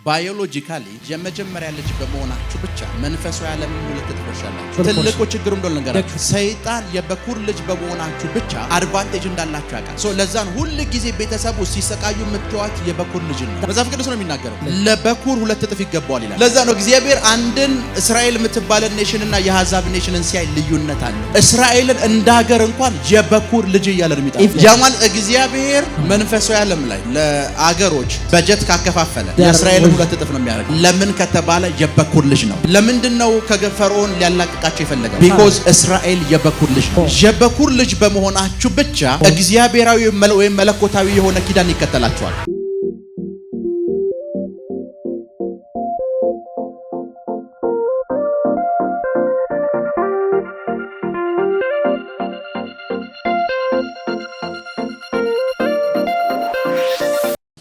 ባዮሎጂካሊ የመጀመሪያ ልጅ በመሆናችሁ ብቻ መንፈሳዊ ዓለም ሁለት ትፈርሻላችሁ። ትልቁ ችግር እንደሆነ ልንገራችሁ፣ ሰይጣን የበኩር ልጅ በመሆናችሁ ብቻ አድቫንቴጅ እንዳላችሁ ያውቃል። ለዛን ሁሉ ጊዜ ቤተሰቡ ሲሰቃዩ የምትዋት የበኩር ልጅ ነው። መጽሐፍ ቅዱስ ነው የሚናገረው፣ ለበኩር ሁለት እጥፍ ይገባዋል ይላል። ለዛ ነው እግዚአብሔር አንድን እስራኤል የምትባል ኔሽንና የአሕዛብ ኔሽንን ሲያይ ልዩነት አለ። እስራኤልን እንደ ሀገር እንኳን የበኩር ልጅ እያለ ነው የሚጠራው። ያማል እግዚአብሔር መንፈሳዊ ዓለም ላይ ለአገሮች በጀት ካከፋፈለ የእስራኤል ሁለት እጥፍ ነው የሚያደርገው። ለምን ከተባለ የበኩር ልጅ ነው። ለምንድነው ከፈርዖን ሊያላቅቃቸው የፈለገው? ቢኮዝ እስራኤል የበኩር ልጅ ነው። የበኩር ልጅ በመሆናችሁ ብቻ እግዚአብሔራዊ ወይም መለኮታዊ የሆነ ኪዳን ይከተላችኋል።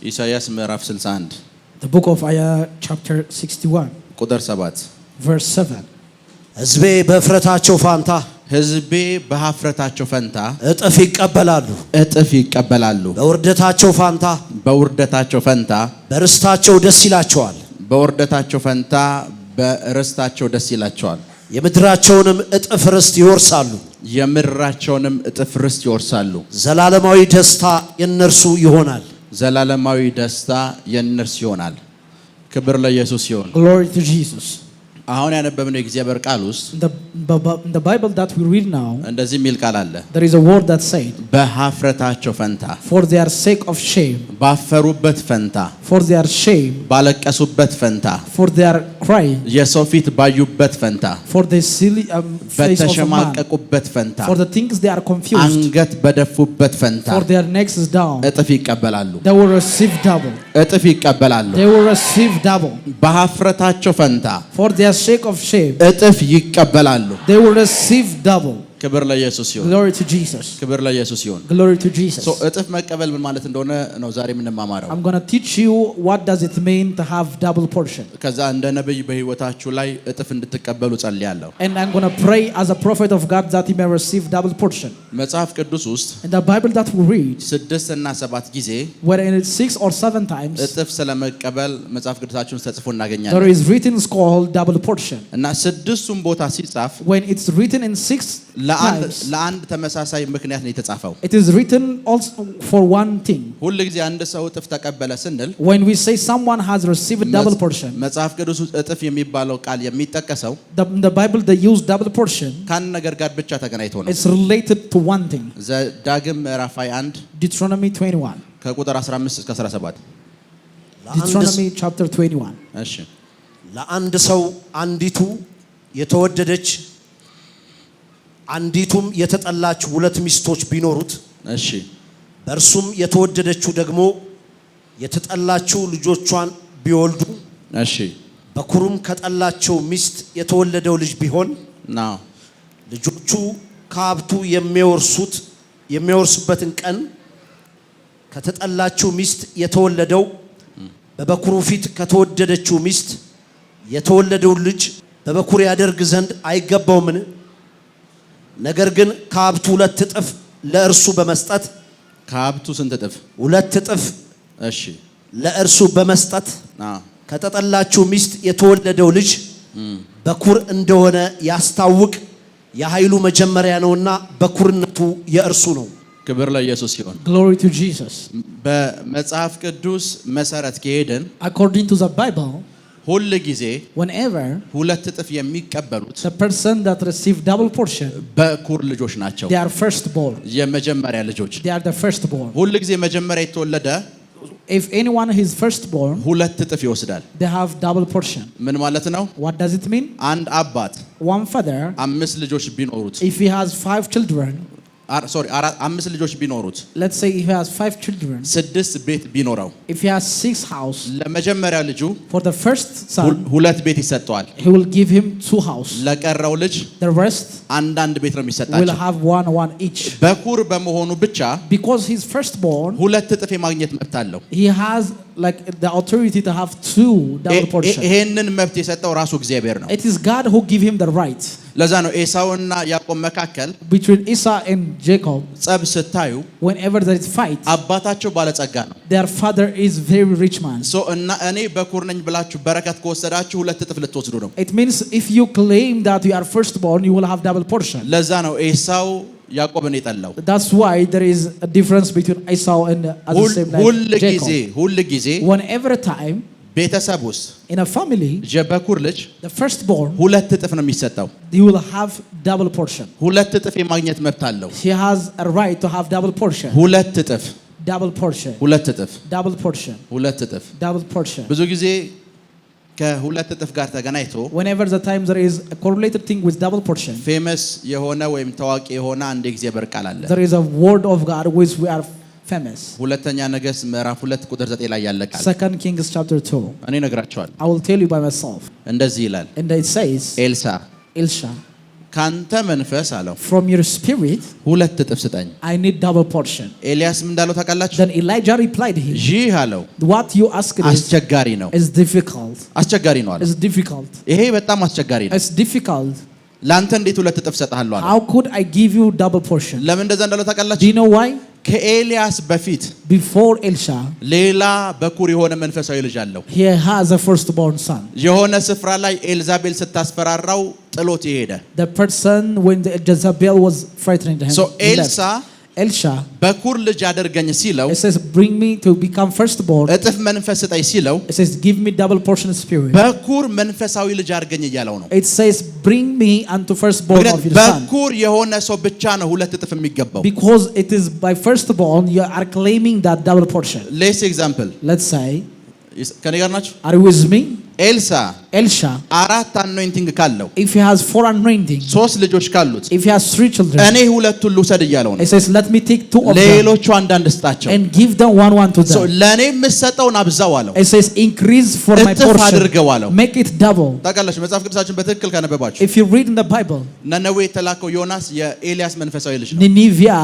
ኢሳይያስ ምዕራፍ 61 The book of Isaiah chapter 61 ቁጥር 7 verse 7 ሕዝቤ በእፍረታቸው ፋንታ ሕዝቤ በኀፍረታቸው ፈንታ እጥፍ ይቀበላሉ፣ እጥፍ ይቀበላሉ። በውርደታቸው ፋንታ በውርደታቸው ፈንታ በርስታቸው ደስ ይላቸዋል፣ በውርደታቸው ፈንታ በርስታቸው ደስ ይላቸዋል። የምድራቸውንም እጥፍ ርስት ይወርሳሉ፣ የምድራቸውንም እጥፍ ርስት ይወርሳሉ። ዘላለማዊ ደስታ የነርሱ ይሆናል፣ ዘላለማዊ ደስታ የነርሱ ይሆናል። ክብር ለኢየሱስ ይሁን። Glory to Jesus. አሁን ያነበብነው የእግዚአብሔር ቃል ውስጥ in the Bible that we read now, እንደዚህ የሚል ቃል አለ። there is a word that said, በኀፍረታቸው ፈንታ፣ for their sake of shame, ባፈሩበት ፈንታ፣ for their shame, ባለቀሱበት ፈንታ፣ for their cry, የሰው ፊት ባዩበት ፈንታ፣ for the silly face of man, በተሸማቀቁበት ፈንታ፣ for the things they are confused, አንገት በደፉበት ፈንታ for their necks is down, እጥፍ ይቀበላሉ። they will receive double, እጥፍ ይቀበላሉ። they will receive double. በኀፍረታቸው ፈንታ For their sake of shame, እጥፍ ይቀበላሉ። they will receive double. ክብር ለኢየሱስ ይሁን። Glory to Jesus. ክብር ለኢየሱስ ይሁን። Glory to Jesus. እጥፍ መቀበል ምን ማለት እንደሆነ ነው ዛሬ የምንማማረው። I'm going to teach you what does it mean to have double portion. ከዛ እንደ ነብይ በህይወታችሁ ላይ እጥፍ እንድትቀበሉ ጸልያለሁ። And I'm going to pray as a prophet of God that you may receive double portion. መጽሐፍ ቅዱስ ውስጥ In the Bible that we read, 6 እና 7 ጊዜ where in 6 or 7 times እጥፍ ስለመቀበል መጽሐፍ ቅዱሳችሁን ተጽፎ there እናገኛለን። is written called double portion. እና 6ቱም ቦታ ሲጻፍ When it's written in 6 times, ለአንድ ተመሳሳይ ምክንያት ነው የተጻፈው። it is written also for one thing. ሁሉ ጊዜ አንድ ሰው እጥፍ ተቀበለ ስንል When we say someone has received double portion, መጽሐፍ ቅዱስ ውስጥ እጥፍ የሚባለው ቃል የሚጠቀሰው the Bible they use double portion, ከአንድ ነገር ጋር ብቻ ተገናኝቶ ነው። it's related to one thing. ዘዳግም ምዕራፍ 21 Deuteronomy 21. ከቁጥር 15 እስከ 17 Deuteronomy chapter 21. እሺ ለአንድ ሰው አንዲቱ የተወደደች አንዲቱም የተጠላች ሁለት ሚስቶች ቢኖሩት፣ እሺ በእርሱም የተወደደችው ደግሞ የተጠላችው ልጆቿን ቢወልዱ፣ እሺ በኩሩም ከጠላቸው ሚስት የተወለደው ልጅ ቢሆን ናው ልጆቹ ከሀብቱ የሚወርሱበትን ቀን ከተጠላችው ሚስት የተወለደው በበኩሩ ፊት ከተወደደችው ሚስት የተወለደው ልጅ በበኩር ያደርግ ዘንድ አይገባውምን? ነገር ግን ከሀብቱ 2 እጥፍ ለእርሱ በመስጠት ከሀብቱ ስንት እጥፍ? 2 እጥፍ እሺ ለእርሱ በመስጠት አዎ ከተጠላችው ሚስት የተወለደው ልጅ በኩር እንደሆነ ያስታውቅ የኃይሉ መጀመሪያ ነውና በኩርነቱ የእርሱ ነው። ክብር ለኢየሱስ ይሁን። Glory to Jesus. በመጽሐፍ ቅዱስ መሰረት ከሄደን According to the Bible, ሁሉ ጊዜ whenever 2 እጥፍ የሚቀበሉት the person that receive double portion, በኩር ልጆች ናቸው። they are firstborn. የመጀመሪያ ልጆች They are the firstborn. ሁሉ ጊዜ መጀመሪያ የተወለደ If anyone is firstborn, 2 እጥፍ ይወስዳል። they have double portion. ምን ማለት ነው? What does it mean? አንድ አባት One father, 5 ልጆች ቢኖሩት if he has 5 children, 5 ልጆች ቢኖሩት let's say if he has 5 children, 6 ቤት ቢኖረው if he has 6 house, ለመጀመሪያ ልጁ for the first son, 2 ቤት ይሰጠዋል። he will give him 2 house. ለቀረው ልጅ The rest አንዳንድ ቤት ነው will የሚሰጣቸው። have one each. በኩር በመሆኑ ብቻ Because he's firstborn, 2 እጥፍ የማግኘት መብት አለው። he has like the authority to have 2 double portion. ይሄንን መብት የሰጠው ራሱ እግዚአብሔር ነው። It is God who give him the right. ለዛ ነው ኤሳውና ያዕቆብ መካከል between Esau and Jacob, ጸብ ስታዩ whenever there is fight, አባታቸው ባለጸጋ ነው። their father is very rich man. ሶ እና እኔ በኩር ነኝ ብላችሁ በረከት ከወሰዳችሁ ሁለት እጥፍ ልትወስዱ ነው። It means if you claim that you are firstborn, you will have double portion. ለዛ ነው ኤሳው ያዕቆብን የጠላው። That's why there is a difference between Esau and at the same time ሁል ጊዜ whenever time ቤተሰብ ውስጥ in a family የበኩር ልጅ the firstborn ሁለት እጥፍ ነው የሚሰጠው። he will have double portion. ሁለት እጥፍ የማግኘት መብት አለው። He has a right to have double portion. ሁለት እጥፍ double portion. ሁለት እጥፍ double portion. ሁለት እጥፍ double portion. ብዙ ጊዜ ከሁለት እጥፍ ጋር ተገናኝቶ whenever the time there is a correlated thing with double portion, ፌመስ የሆነ ወይም ታዋቂ የሆነ አንድ እግዚአብሔር ቃል አለ። there is a word of God which we are famous. ሁለተኛ ነገሥት ምዕራፍ 2 ቁጥር 9 ላይ ያለ ቃል 2 Kings chapter 2. እኔ እነግራቸዋለሁ። I will tell you by myself. እንደዚህ ይላል። And it says, ኤልሳ Elisha, ካንተ መንፈስ አለው from your spirit ሁለት እጥፍ ስጠኝ። I need double portion. ኤልያስ ምን እንዳለው ታውቃላችሁ? Then Elijah replied him, ይህ አለው what you ask አስቸጋሪ ነው። is difficult. አስቸጋሪ ነው አለ። It's difficult. ይሄ በጣም አስቸጋሪ ነው። It's difficult. ላንተ እንዴት ሁለት እጥፍ ሰጣለሁ አለ። How could I give you double portion? ለምን እንደዛ እንዳለው Do ታውቃላችሁ? you know why? ከኤልያስ በፊት Before Elisha, ሌላ በኩር የሆነ መንፈሳዊ ልጅ አለው። he has a firstborn son. የሆነ ስፍራ ላይ ኤልዛቤል ስታስፈራራው ጥሎት ይሄደ። The person when the Jezebel was frightening him. So he left. ኤልሳ Elisha, በኩር ልጅ አደርገኝ ሲለው it says, bring me to become firstborn. እጥፍ መንፈስ ስጠኝ ሲለው It says, give me double portion of spirit. በኩር መንፈሳዊ ልጅ አድርገኝ እያለው ነው። It says, bring me unto firstborn of your son. በኩር የሆነ ሰው ብቻ ነው ሁለት እጥፍ የሚገባው። Because it is by firstborn you are claiming that double portion. ሌስ ኤግዛምፕል Let's say, ከኔ ጋር ናችሁ? are you with me? ኤልሳ Elisha, አራት አኖይንቲንግ ካለው if he has 4 anointing, ሶስት ልጆች ካሉት if he has 3 children, እኔ ሁለቱን ልውሰድ እያለው ነው። it says, let me take 2 of them ሌሎቹ አንዳንድ ስጣቸው። and give them one to them. ለእኔ የምሰጠውን አብዛው አለው። It says, increase for my እጥፍ አድርገው portion. አለው። Make it double. ታውቃላችሁ መጽሐፍ ቅዱሳችን በትክክል ካነበባችሁ If you read in the Bible, ነነዌ የተላከው ዮናስ የኤልያስ መንፈሳዊ ልጅ ነው። Nineveh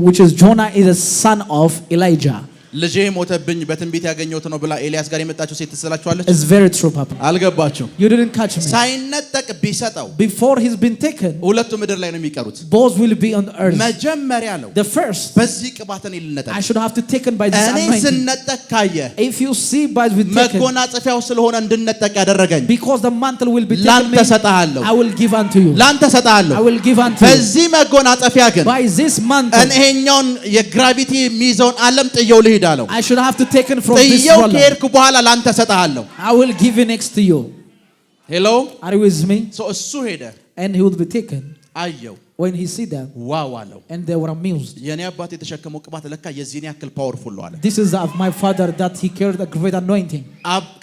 which is Jonah, is a son of Elijah. ልጄ ሞተብኝ በትንቢት ያገኘሁት ነው ብላ ኤልያስ ጋር የመጣችው ሴት ትስላችኋለች? It's very true, Papa. አልገባችሁ? You didn't catch me. ሳይነጠቅ ቢሰጠው Before he's been taken, ሁለቱ ምድር ላይ ነው የሚቀሩት። both will be on the earth. መጀመሪያ ነው The first, በዚህ ቅባት እኔ ልነጠቅ። I should have to taken by this እኔ anointing. ስነጠቅ ካየ If you see by with taken, መጎናጸፊያው ስለሆነ እንድነጠቅ ያደረገኝ because the mantle will be taken, ላንተ ሰጣለሁ። I will give unto you. ላንተ ሰጣለሁ። I will give unto you. በዚህ መጎናጸፊያ ግን By this mantle, እኔኛውን የግራቪቲ የሚይዘውን ዓለም ጥየው ልሂድ አለው። I should have to taken from this ጥየው realm. ከሄድኩ በኋላ ላንተ ሰጣለሁ። I will give you next to you. ሄሎ Are you with me? እሱ ሄደ And he will be taken. አየው። When he see them, ዋው አለው። and they were amused. የኔ አባት የተሸከመው ቅባት ለካ የዚህን ያክል ፓወርፉል ነው አለ። This is of my father that he carried a great anointing.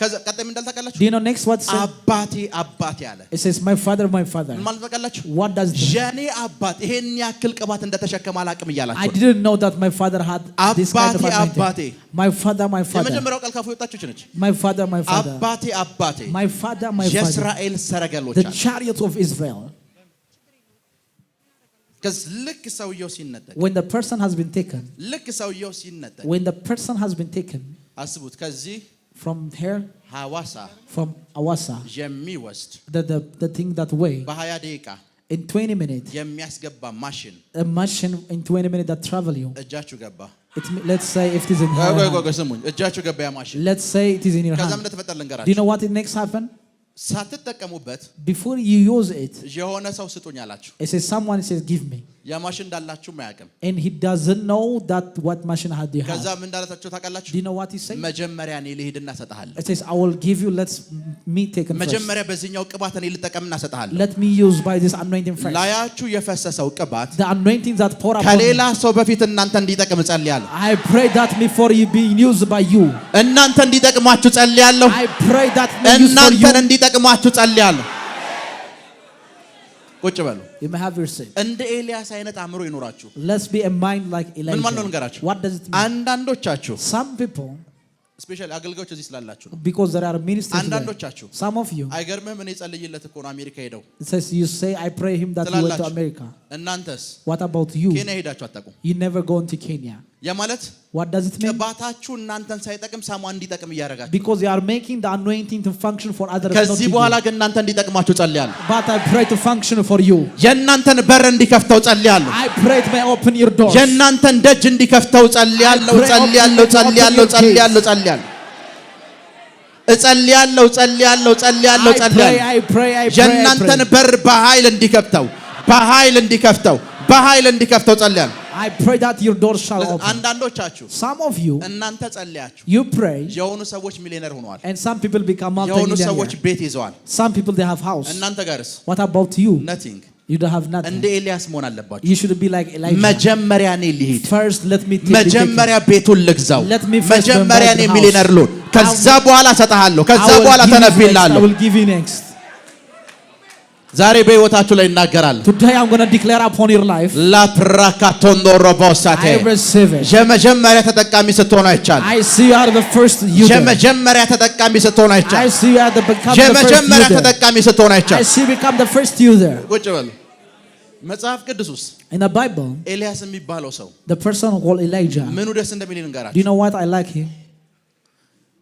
ከዛ ቀጣይ ምን እንዳልታውቃላችሁ? Do you know next what it says? አባቴ አባቴ አለ። It says, my father, my father. ምን ማለት ታውቃላችሁ? What does it mean? የኔ አባት ይሄን ያክል ቅባት እንደተሸከመ አላቅም I እያላችሁ didn't know that my father had this kind of አባቴ anointing. አባቴ My father, my father. የመጀመሪያው ቃል ካፉ የወጣችሁ ነች። My father, my father. አባቴ አባቴ My father, my father. የእስራኤል ሰረገሎች The አሉ። chariot of Israel. ከዚህ ልክ ሰውየው ሲነጠቅ When the person has been taken, ልክ ሰውየው ሲነጠቅ when the person has been taken አስቡት ከዚህ from here, ሐዋሳ from Awasa, የሚወስድ the thing that way, በ20 ደቂቃ in 20 minutes, የሚያስገባ ማሽን a machine in 20 minutes that travel you. እጃችሁ ገባ። Let's say if it is in your hand. ስሙኝ፣ እጃችሁ ገባ ያ ማሽን። Let's say it is in your ከዛም hand. እንደተፈጠረ Do you ልንገራችሁ። know what it next happened? ሳትጠቀሙበት Before you use it, የሆነ ሰው ስጡኝ አላችሁ። it says someone says, give me. ያ ማሽን እንዳላችሁም አያውቅም። And he doesn't know that what machine had you ከዛ have. ምን እንዳላችሁ ታውቃላችሁ? Do you know what he said? መጀመሪያ እኔ ልሂድና እሰጥሃለሁ። It says, I will give you, let's me taken first. መጀመሪያ በዚህኛው ቅባት እኔ ልጠቀምና እሰጥሃለሁ። Let me use by this anointing first. ላያችሁ የፈሰሰው ቅባት The anointing that pour upon ከሌላ me, ሰው በፊት እናንተ እንዲጠቅም ጸልያለሁ። I pray that before you be used by you. እናንተ እንዲጠቅማችሁ ጸልያለሁ። I pray that be used for እናንተን you. እንዲጠቅማችሁ ጸልያለሁ። ቁጭ በሉ። You may have your seat. እንደ ኤልያስ አይነት አእምሮ ይኖራችሁ። Let's be a mind like ምን ማለት ነው Elijah. ልንገራችሁ? What does it mean? አንዳንዶቻችሁ Some people, ስፔሻሊ አገልጋዮች እዚህ ስላላችሁ ነው። because there are ministers there. አንዳንዶቻችሁ Some of you, አይገርምህም? እኔ ጸልይለት እኮ ነው አሜሪካ ሄደው it says you say, I pray him that he went to America. እናንተስ What about you? ኬንያ ሄዳችሁ አታውቁም? You never go into Kenya. ያ ማለት What does it mean? ቅባታችሁ እናንተን ሳይጠቅም ሳሙን እንዲጠቅም ያደርጋችሁ Because you are making the anointing to function for others, not ከዚህ you. በኋላ ግን እናንተ እንዲጠቅማችሁ ጸልያለሁ But I pray to function for you. የእናንተን በር እንዲከፍተው ጸልያለሁ I pray it may open your doors. የእናንተን ደጅ እንዲከፍተው ጸልያለሁ ጸልያለሁ ጸልያለሁ ጸልያለሁ ጸልያለሁ እጸልያለሁ ጸልያለሁ ጸልያለሁ ጸልያለሁ I pray. የእናንተን በር በኃይል እንዲከፍተው በኃይል እንዲከፍተው ጸልያለሁ I pray that your doors shall open. አንዳንዶቻችሁ Some of you, እናንተ ጸልያችሁ you pray, የሆኑ ሰዎች ሚሊዮነር ሆነዋል and some people become የሆኑ ሰዎች multi-millionaire. ቤት ይዘዋል Some people they have house. እናንተ ጋርስ What about you? nothing You don't have nothing. እንደ ኤልያስ መሆን አለባችሁ You should be like Elijah. መጀመሪያ እኔ ልሂድ First, let me take መጀመሪያ ቤቱን ልግዛው Let me first መጀመሪያ እኔ buy the ሚሊዮነር ልሁን ከዛ በኋላ እሰጥሃለሁ ከዛ I በኋላ will give you next. I ተነብይልሃለሁ will give you next. ዛሬ በህይወታችሁ ላይ እናገራለሁ Today I'm going to declare upon your life. ላፕራካቶንዶ ሮቦሳቴ I receive it. የመጀመሪያ ተጠቃሚ ስትሆኑ አይቻል I see you are the first user. የመጀመሪያ ተጠቃሚ ስትሆኑ አይቻል I see you are the become the የመጀመሪያ first user. ተጠቃሚ ስትሆኑ I አይቻል see you become the first user. ቁጭ በሉ መጽሐፍ ቅዱስ ውስጥ In the Bible, ኤልያስ የሚባለው ሰው the person called Elijah. ምኑ ደስ እንደሚል Do እንገራችሁ you know what I like him?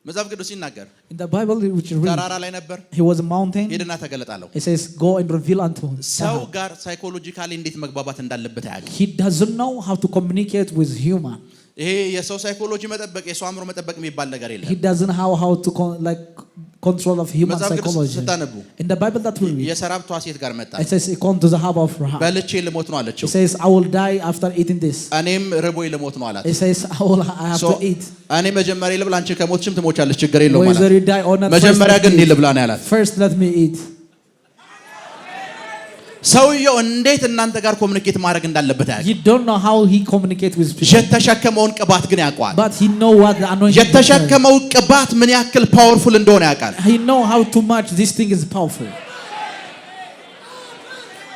መጽሐፍ ቅዱስ ሲናገር In the Bible, which you read, ተራራ ላይ ነበር he was a mountain. ሄድና ተገለጣለሁ It says, "Go and reveal unto him." ሰው ጋር ሳይኮሎጂካሊ እንዴት መግባባት እንዳለበት ያውቃል He doesn't know how to communicate with human. ይሄ የሰው ሳይኮሎጂ መጠበቅ የሰው አእምሮ መጠበቅ የሚባል ነገር He የለም doesn't know how to control of human መጽሐፍ ቅዱስ psychology. ስታነቡ In the Bible that we read, የሰራብቷ ሴት ጋር መጣ it says, "He come to the harbor of Rahab." በልቼ ልሞት ነው It አለችው says, "I will die after eating this." እኔም ርቦኝ ልሞት ነው አላት It says, I have to eat. እኔ መጀመሪያ ልብላ አንቺ ከሞትሽም ትሞቻለሽ ችግር የለውም Whether አላት you die or not, መጀመሪያ ግን እኔ ልብላ ነው ያላት first let me eat. ሰውየው እንዴት እናንተ ጋር ኮሙኒኬት ማድረግ እንዳለበት ያውቃል He don't know how he communicate with people. የተሸከመውን ቅባት ግን ያውቃል But he know what the anointing is. የተሸከመው ቅባት ምን ያክል ፓወርፉል እንደሆነ ያውቃል He know how too much this thing is powerful.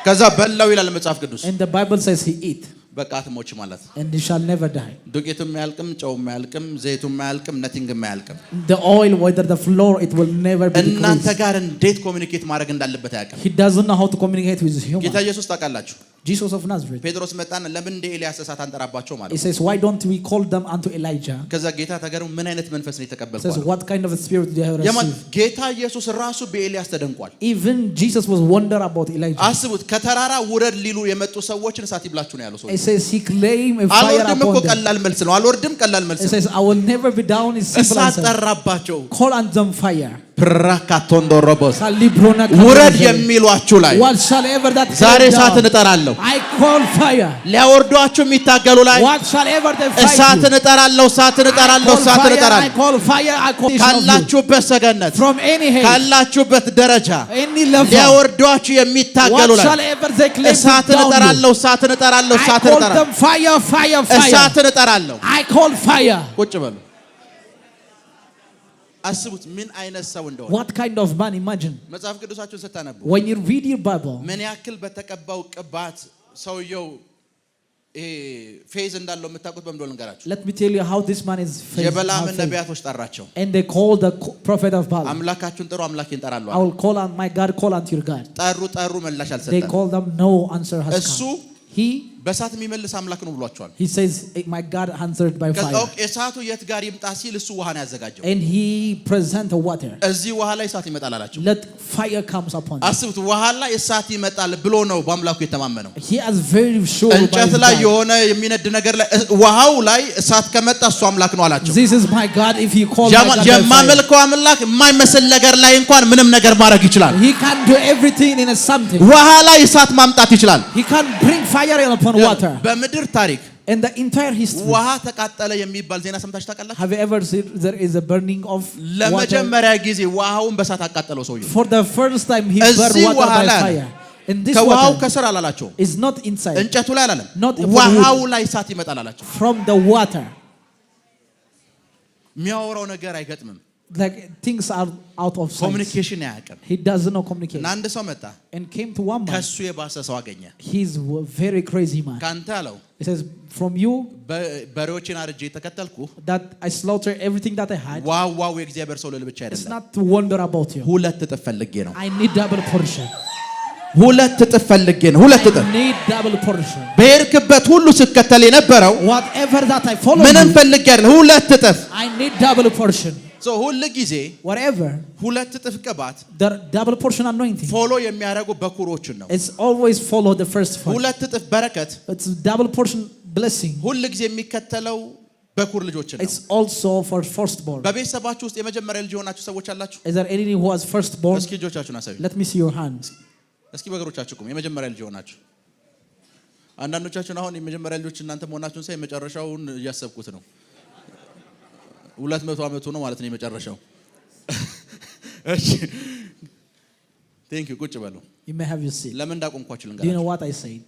ከዛ በላው ይላል መጽሐፍ ቅዱስ And the Bible says he eat. በቃ አትሞች ማለት And he shall never die. ዱቄቱም ማያልቅም ጨውም ማያልቅም ዘይቱም ማያልቅም ነቲንግም ማያልቅም The oil, whether the flour, it will never be እናንተ decreased. ጋር እንዴት ኮሙኒኬት ማድረግ እንዳለበት ያውቃል He doesn't know how to communicate with human. ጌታ ኢየሱስ ታውቃላችሁ Jesus of Nazareth. ጴጥሮስ መጣና ለምን እንደ ኤልያስ እሳት አንጠራባቸው ማለት He says, "Why don't we call them unto Elijah?" ከዛ ጌታ ተገረሙ ምን አይነት መንፈስ ነው He says, የተቀበልከው "What kind of a spirit do you have የማን received?" ጌታ ኢየሱስ ራሱ በኤልያስ ተደንቋል Even Jesus was wonder about Elijah. አስቡት ከተራራ ውረድ ሊሉ የመጡ ሰዎችን እሳት ይብላችሁ ነው ያለው ሰው It says he claimed a fire አልወርድም እኮ upon them. ቀላል መልስ ነው አልወርድም ቀላል መልስ It ነው says, "I will never be down." Is simple እሳት answer. ጠራባቸው Call on them fire. ፕራካቶንዶ ሮቦስ Salibrona ውረድ Kadoze. የሚሏችሁ ላይ Whatsoever that ዛሬ came እሳት down, እንጠራለሁ I call fire. ሊያወርዷችሁ የሚታገሉ ላይ Whatsoever they fight እሳት you, እንጠራለሁ እሳት እንጠራለሁ I እሳት call fire. I እንጠራለሁ call fire. I call of you. ካላችሁበት ሰገነት From any hate, ካላችሁበት ደረጃ any level, ሊያወርዷችሁ የሚታገሉ ላይ whatsoever they claim to እሳት down you, እንጠራለሁ እሳት እንጠራለሁ I እሳት call እንጠራለሁ them fire, fire, fire. እሳት እንጠራለሁ I call fire. ቁጭ በሉ አስቡት ምን አይነት ሰው እንደሆነ What kind of man? Imagine መጽሐፍ ቅዱሳችሁን ስታነቡ when you read your Bible. ምን ያክል በተቀባው ቅባት ሰውየው ፌዝ እንዳለው የምታውቁት በምንድነው ልንገራችሁ Let me tell you how this man is faced. የበላምን ነቢያቶች ጠራቸው And they called the prophet of Balaam. አምላካችሁን ጥሩ አምላኬን ጠራለሁ I will call on my God, call unto your God. ጠሩ ምላሽ They አልሰጠም called them, no answer has እሱ come. He በእሳት የሚመልስ አምላክ ነው ብሏቸዋል says, my God answered by ከዛው fire. እሳቱ የት ጋር ይምጣ ሲል እሱ ውሃን ያዘጋጀው And he present the water. እዚህ ውሃ ላይ እሳት ይመጣል አላቸው Let fire comes upon him. አስቡት ውሃ ላይ እሳት ይመጣል ብሎ ነው በአምላኩ የተማመነው He is very sure by እንጨት his ላይ God. የሆነ የሚነድ ነገር ላይ ውሃው ላይ እሳት ከመጣ እሱ አምላክ ነው አላቸው This is my God. If he call my God by fire, የማመልከው አምላክ የማይመስል ነገር ላይ እንኳን ምንም ነገር ማድረግ ይችላል he can do everything in a something. ውሃ ላይ እሳት ማምጣት ይችላል He can bring fire upon water. በምድር ታሪክ In the entire history, ውሃ ተቃጠለ የሚባል ዜና ሰምታችሁ ታውቃላችሁ have you ever seen there is a burning of water? ለመጀመሪያ ጊዜ ውሃውን በእሳት አቃጠለው ሰውዬው For the first time he burned እዚህ water ውሃ by ላይ fire. And this ከውሃው water ከስር አላላቸው is not inside, እንጨቱ ላይ አላለም Not upon ውሃው ላይ እሳት ይመጣል አላቸው from the water. የሚያወራው ነገር አይገጥምም Like things are out of sight. ኮሙኒኬሽን አያውቅም He doesn't know communicate. እና አንድ ሰው መጣ And came to one man. ከሱ የባሰ ሰው አገኘ He's a very crazy man. ካንተ አለው He says, from you በሬዎችን አርጄ ተከተልኩ that I slaughter everything that I had. ዋው የእግዚአብሔር ሰው ልል ብቻ It's አይደለም not to wonder about you. ሁለት እጥፍ ፈልጌ ነው I need double portion. ሁለት እጥፍ ፈልጌ ነው። ሁለት እጥፍ I need double portion. በሄድክበት ሁሉ ስከተል የነበረው Whatever that I follow ምንም you, ፈልጌ አይደል። ሁለት እጥፍ I need double portion. ሶ ሁሉ ጊዜ Whatever, ሁለት እጥፍ ቅባት the double portion anointing. ፎሎ የሚያደርጉ በኩሮችን ነው። It's always follow the first one. ሁለት እጥፍ በረከት It's double portion blessing. ሁሉ ጊዜ የሚከተለው በኩር ልጆችን ነው። It's also for firstborn. በቤተሰባችሁ ውስጥ የመጀመሪያ ልጅ የሆናችሁ ሰዎች አላችሁ? Is there anyone who has firstborn? እስኪ እጆቻችሁን አሳዩ። Let me see your hands. እስኪ በእግሮቻችሁ ቁሙ። የመጀመሪያ ልጅ የሆናችሁ አንዳንዶቻችሁን አሁን የመጀመሪያ ልጆች እናንተ መሆናችሁን ሳይ መጨረሻውን እያሰብኩት ነው። 200 ዓመቱ ነው ማለት ነው የመጨረሻው። እሺ ቴንክ ዩ። ቁጭ በሉ። You may have your seat. ለምን እንዳቆምኳችሁ Do you ልንገራችሁ። know what I said?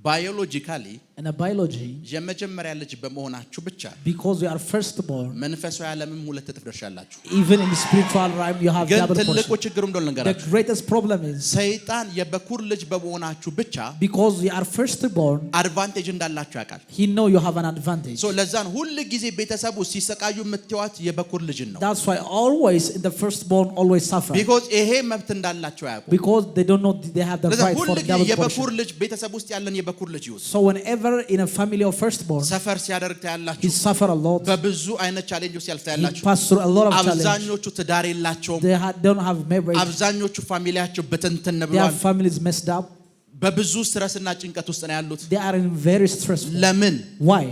ባዮሎጂካሊ In a biology, የመጀመሪያ ልጅ በመሆናችሁ ብቻ because you are firstborn, መንፈሳዊ ዓለምም ሁለት እጥፍ ደርሻላችሁ። even in the spiritual realm, you have ግን double ትልቁ portion. ችግሩ እንደሆነ The ልንገራችሁ። greatest problem is ሰይጣን የበኩር ልጅ በመሆናችሁ ብቻ because you are firstborn, አድቫንቴጅ እንዳላችሁ ያውቃል። he know you have an advantage. ሶ ለዛን ሁሉ ጊዜ ቤተሰቡ ሲሰቃዩ የምትዋት የበኩር ልጅን ነው። That's why always in the firstborn always suffer ቢኮዝ ይሄ መብት እንዳላችሁ ያውቁ። because they don't know they have the ለዛን right ሁሉ for ጊዜ double የበኩር portion. ልጅ ቤተሰብ ውስጥ ያለን የበኩር ልጅ ይውስ So whenever in a family of firstborn, ሰፈር ሲያደርግ he ታያላችሁ። suffer a lot. በብዙ አይነት ቻሌንጅ ውስጥ ያልፍ He ታያላችሁ። pass through a lot of challenges. አብዛኞቹ ትዳር የላቸውም። They don't have marriage. አብዛኞቹ ፋሚሊያቸው በትንትን Their ብሏል። families messed up. በብዙ ስትረስና ጭንቀት ውስጥ ነው ያሉት። They are in very stressful. ለምን? Why?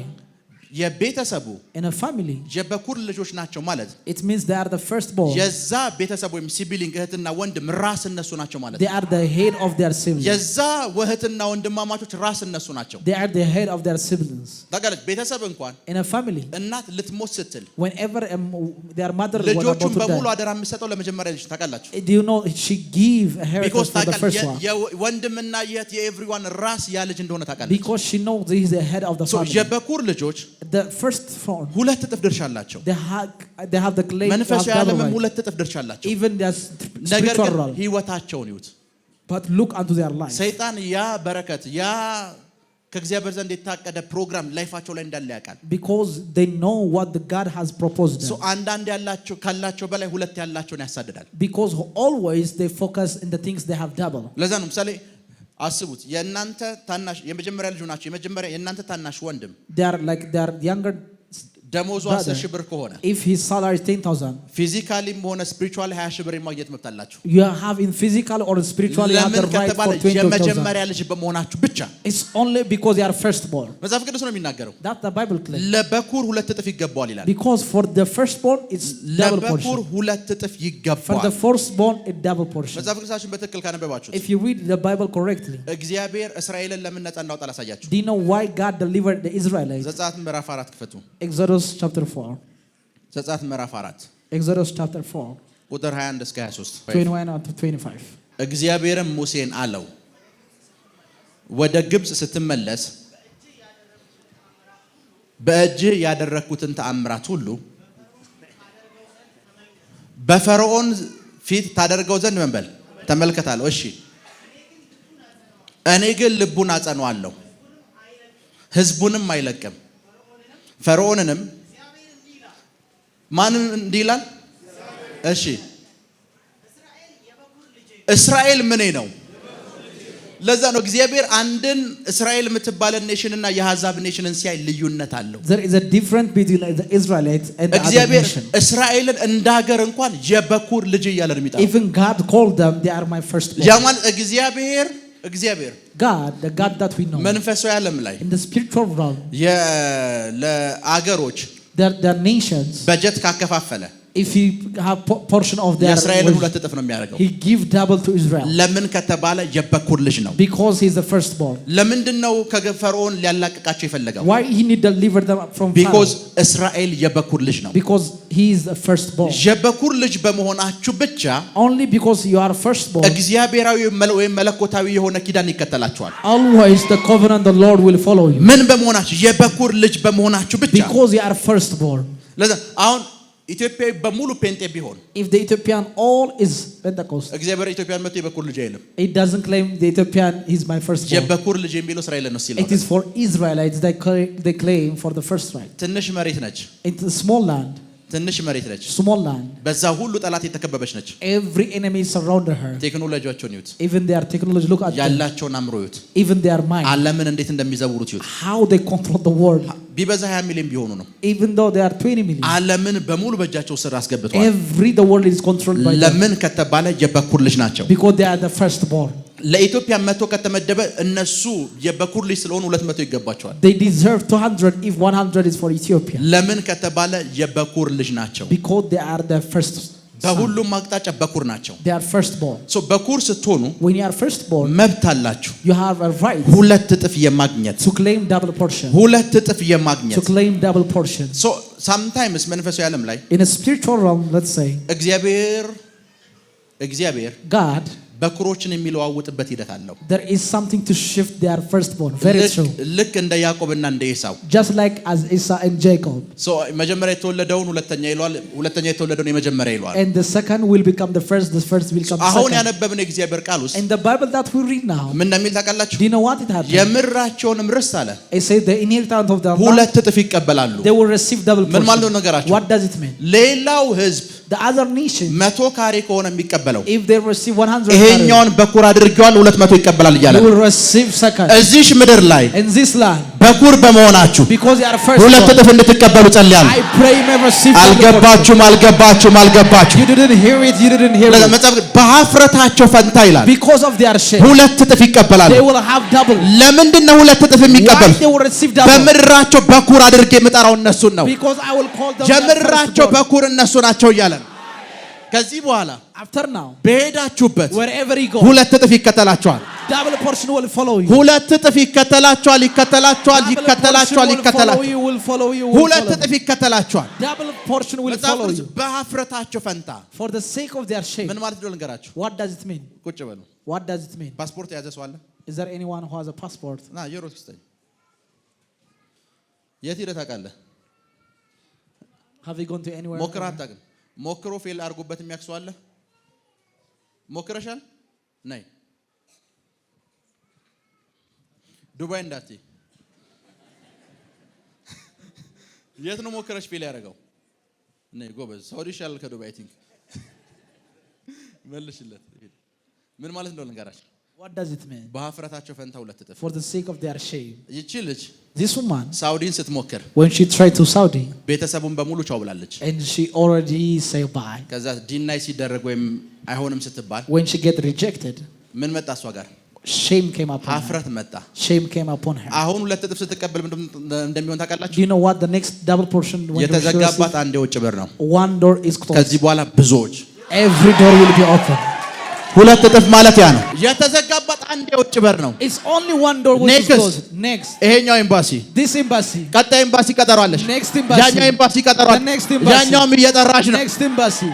የቤተሰቡ In a family, የበኩር ልጆች ናቸው ማለት it means they are the firstborn. የዛ ቤተሰብ ወይም ሲቢሊንግ እህትና ወንድም ራስ እነሱ ናቸው ማለት They are the head of their siblings. የዛ እህትና ወንድማማቾች ራስ እነሱ ናቸው። They are the head of their siblings. ታውቃለች ቤተሰብ እንኳን In a family, እናት ልትሞት ስትል whenever their mother was about ልጆቹን to በሙሉ die, አደራ የምትሰጠው ለመጀመሪያ ልጅ ታውቃላችሁ። do you know she give a ቢኮዝ inheritance for the first one? የወንድምና የኤቭሪዋን ራስ ያ ልጅ እንደሆነ ታውቃለች። Because she knows he is the head of the family. የበኩር ልጆች The first born, ሁለት እጥፍ ድርሻ አላቸው። they have the claim to have መንፈሳዊ double ዓለምም right. ሁለት እጥፍ ድርሻ አላቸው። Even their ነገር spiritual ግን realm. ህይወታቸውን ይዩት። But look unto their life. ሰይጣን ያ በረከት ያ ከእግዚአብሔር ዘንድ የታቀደ ፕሮግራም ላይፋቸው ላይ እንዳለ ያውቃል። Because they know what the God has proposed them. አንዳንድ ያላቸው ካላቸው በላይ ሁለት ያላቸውን ያሳድዳል። Because always they focus in the things they have double. ለዛ ነው ምሳሌ አስቡት። የእናንተ ታናሽ የመጀመሪያ ልጅ ናቸው። የእናንተ ታናሽ ወንድም They are like their younger ደሞዙ 10 ሺህ ብር ከሆነ if his salary is 10,000, ፊዚካሊም ሆነ ስፒሪቹዋሊ 20 ሺህ ብር የማግኘት መብት አላችሁ። you have in physical or spiritually you have the right for 20,000. የመጀመሪያ ልጅ በመሆናችሁ ብቻ It's only because they are firstborn. መጽሐፍ ቅዱስ ነው የሚናገረው። That the Bible claims. ለበኩር ሁለት እጥፍ ይገባዋል ይላል። Because for the firstborn it's double ለበኩር portion. ሁለት እጥፍ For ይገባዋል። the firstborn it's double portion. መጽሐፍ ቅዱሳችን በትክክል ካነበባችሁት If you read the Bible correctly, እግዚአብሔር እስራኤልን ለምን ነፃ እንዳወጣ ላሳያችሁ። do you know why God delivered the Israelites? ዘጸአት ምዕራፍ 4 ክፈቱ። Exodus chapter 4. ዘጸአት ምዕራፍ 4 Exodus chapter 4, ቁጥር 21 እስከ 23 21 to 25. እግዚአብሔርም ሙሴን አለው ወደ ግብጽ ስትመለስ በእጅህ ያደረኩትን ተአምራት ሁሉ በፈርዖን ፊት ታደርገው ዘንድ መንበል ተመልከታለሁ። እሺ እኔ ግን ልቡን አጸናዋለሁ፣ ሕዝቡንም አይለቅም። ፈርዖንንም ማንን እንዲህ ይላል? እሺ እስራኤል ምኔ ነው? ለዛ ነው እግዚአብሔር አንድን እስራኤል የምትባለን ኔሽን እና የአሕዛብ ኔሽንን ሲያይ ልዩነት አለው። There is a difference between the Israelites and the other እግዚአብሔር nation. እስራኤልን እንደ ሀገር እንኳን የበኩር ልጅ እያለ ነው የሚጠራው። Even God called them, they are my firstborn. ያ ማለት እግዚአብሔር God, the God that we know. መንፈሳዊ ዓለም ላይ In the spiritual realm, ለአገሮች their nations, በጀት ካከፋፈለ if he have portion of their የእስራኤልን ሁለት እጥፍ ነው የሚያደርገው። he give double to Israel. ለምን ከተባለ የበኩር ልጅ ነው። Because he is the firstborn. ለምንድን ነው ከፈርዖን ሊያላቅቃቸው የፈለገው? Why he need to deliver them from Because Pharaoh? እስራኤል የበኩር ልጅ ነው። Because he is the firstborn. የበኩር ልጅ በመሆናችሁ ብቻ Only because you are firstborn. እግዚአብሔራዊ ወይም መለኮታዊ የሆነ ኪዳን ይከተላችኋል። Always the covenant the Lord will follow you. ምን በመሆናችሁ? የበኩር ልጅ በመሆናችሁ ብቻ። Because you are firstborn. ለዛ አሁን ኢትዮጵያዊ በሙሉ ፔንጤ ቢሆን If the Ethiopian all is Pentecost, እግዚአብሔር ኢትዮጵያን መጥቶ የበኩር ልጅ አይልም። it doesn't claim the Ethiopian is my firstborn. የበኩር ልጅ የሚለው እስራኤል ነው ሲል It is for Israelites they claim for the first right. ትንሽ መሬት ነች። It's a small land. ትንሽ መሬት ነች። Small land. በዛ ሁሉ ጠላት የተከበበች ነች። Every enemy surrounded her. ቴክኖሎጂያቸውን ይዩት። Even their technology, look at them. ያላቸውን አእምሮ ይዩት። Even their mind. ዓለምን እንዴት እንደሚዘውሩት ይዩት። How they control the world. ቢበዛ 20 ሚሊዮን ቢሆኑ ነው። Even though they are 20 million. ዓለምን በሙሉ በእጃቸው ስር አስገብተዋል። The world is controlled by them. ለምን ከተባለ የበኩር ልጅ ናቸው። Because they are the firstborn. ለኢትዮጵያ 100 ከተመደበ እነሱ የበኩር ልጅ ስለሆኑ 200 ይገባቸዋል። They deserve 200 if 100 is for Ethiopia. ለምን ከተባለ የበኩር ልጅ ናቸው። Because they are the first. በሁሉም አቅጣጫ በኩር ናቸው። They are firstborn. ሶ በኩር ስትሆኑ when you are firstborn መብት አላችሁ። you have a right ሁለት እጥፍ የማግኘት to claim double portion. ሁለት እጥፍ የማግኘት to claim double portion. ሶ sometimes መንፈሳዊ ዓለም ላይ in a spiritual realm, let's say እግዚአብሔር God በኩሮችን የሚለዋውጥበት ሂደት አለው። there is something to shift their firstborn. Very true. ልክ እንደ ያዕቆብና እንደ ኤሳው just like as Esau and Jacob. ሶ መጀመሪያ የተወለደውን ሁለተኛ ይሏል፣ ሁለተኛ የተወለደውን የመጀመሪያ ይሏል። and the second will become the first will become the second. አሁን ያነበብነው የእግዚአብሔር ቃል ውስጥ in the Bible that we read now ምን እንደሚል ታውቃላችሁ? do you know what it happened? የምራቸውንም ርስት አለ it says the inheritance of the ሁለት እጥፍ ይቀበላሉ። they will receive double portion. ምን ማለት ነው ነገራችሁ? what does it mean? ሌላው ህዝብ the other nation 100 ካሬ ከሆነ የሚቀበለው if they receive 100 ይሄኛውን በኩር አድርገዋል 200 ይቀበላል ይላል። you will receive second. እዚህ ምድር ላይ in this land በኩር በመሆናችሁ because you are first ሁለት እጥፍ እንድትቀበሉ ጸልያለሁ። I pray you may receive. አልገባችሁም you didn't hear it. መጽሐፍ በኀፍረታቸው ፈንታ ይላል because of their shame ሁለት እጥፍ ይቀበላሉ። they will have double. ለምንድን ነው ሁለት እጥፍ የሚቀበሉ? they will receive double በምድራቸው በኩር አድርጌ የምጠራው እነሱን ነው። because I will call them የምድራቸው በኩር እነሱ ናቸው እያለ ነው። ከዚህ በኋላ after now በሄዳችሁበት wherever you go ሁለት እጥፍ ይከተላችኋል። double portion will follow you. ሁለት እጥፍ ይከተላችኋል። ሁለት እጥፍ ይከተላችኋል። double portion will follow you በኀፍረታቸው ፈንታ for the sake of their shame. ምን ማለት ነው ልንገራችሁ? what does it mean? ቁጭ በሉ። what does it mean? ፓስፖርት የያዘ ሰው አለ? is there anyone who has a passport? ና የሮስ ክስተኝ የት ሄደህ ታውቃለህ? have you gone to anywhere? ሞክረህ አታውቅም? ሞክሮ ፌል አድርጎበት የሚያክሰው አለ? ሞክረሻል? ነይ ዱባይ እንዳትይ። የት ነው ሞክረሽ ፌል ያደረገው? ነይ ጎበዝ። ሳውዲ ይሻላል ከዱባይ ቲንክ መልሽለት። ምን ማለት ነው ልንገራችሁ? what does it mean? በኀፍረታቸው ፈንታ ሁለት እጥፍ for the sake of their shame. ይቺ ልጅ this woman ሳውዲን ስትሞክር when she tried to Saudi ቤተሰቡን በሙሉ ቻው ብላለች። and she already say bye. ከዛ ዲናይ ሲደረግ ወይም አይሆንም ስትባል when she get rejected ምን መጣ እሷ ጋር? shame came upon her. ኀፍረት መጣ። shame came upon her. አሁን ሁለት እጥፍ ስትቀበል እንደሚሆን ታውቃላችሁ? do you know what the next double portion when የተዘጋባት አንድ የውጭ በር ነው። one door is closed. ከዚህ በኋላ ብዙዎች every door will be open. ሁለት እጥፍ ማለት ያ ነው። የተዘጋባት አንድ የውጭ በር ነው። it's only one door which is closed. next ይሄኛው ኤምባሲ this embassy ቀጣይ ኤምባሲ ቀጠሯለሽ። next embassy ያኛው ኤምባሲ ቀጠሯል። next embassy ያኛውም እየጠራሽ ነው። next embassy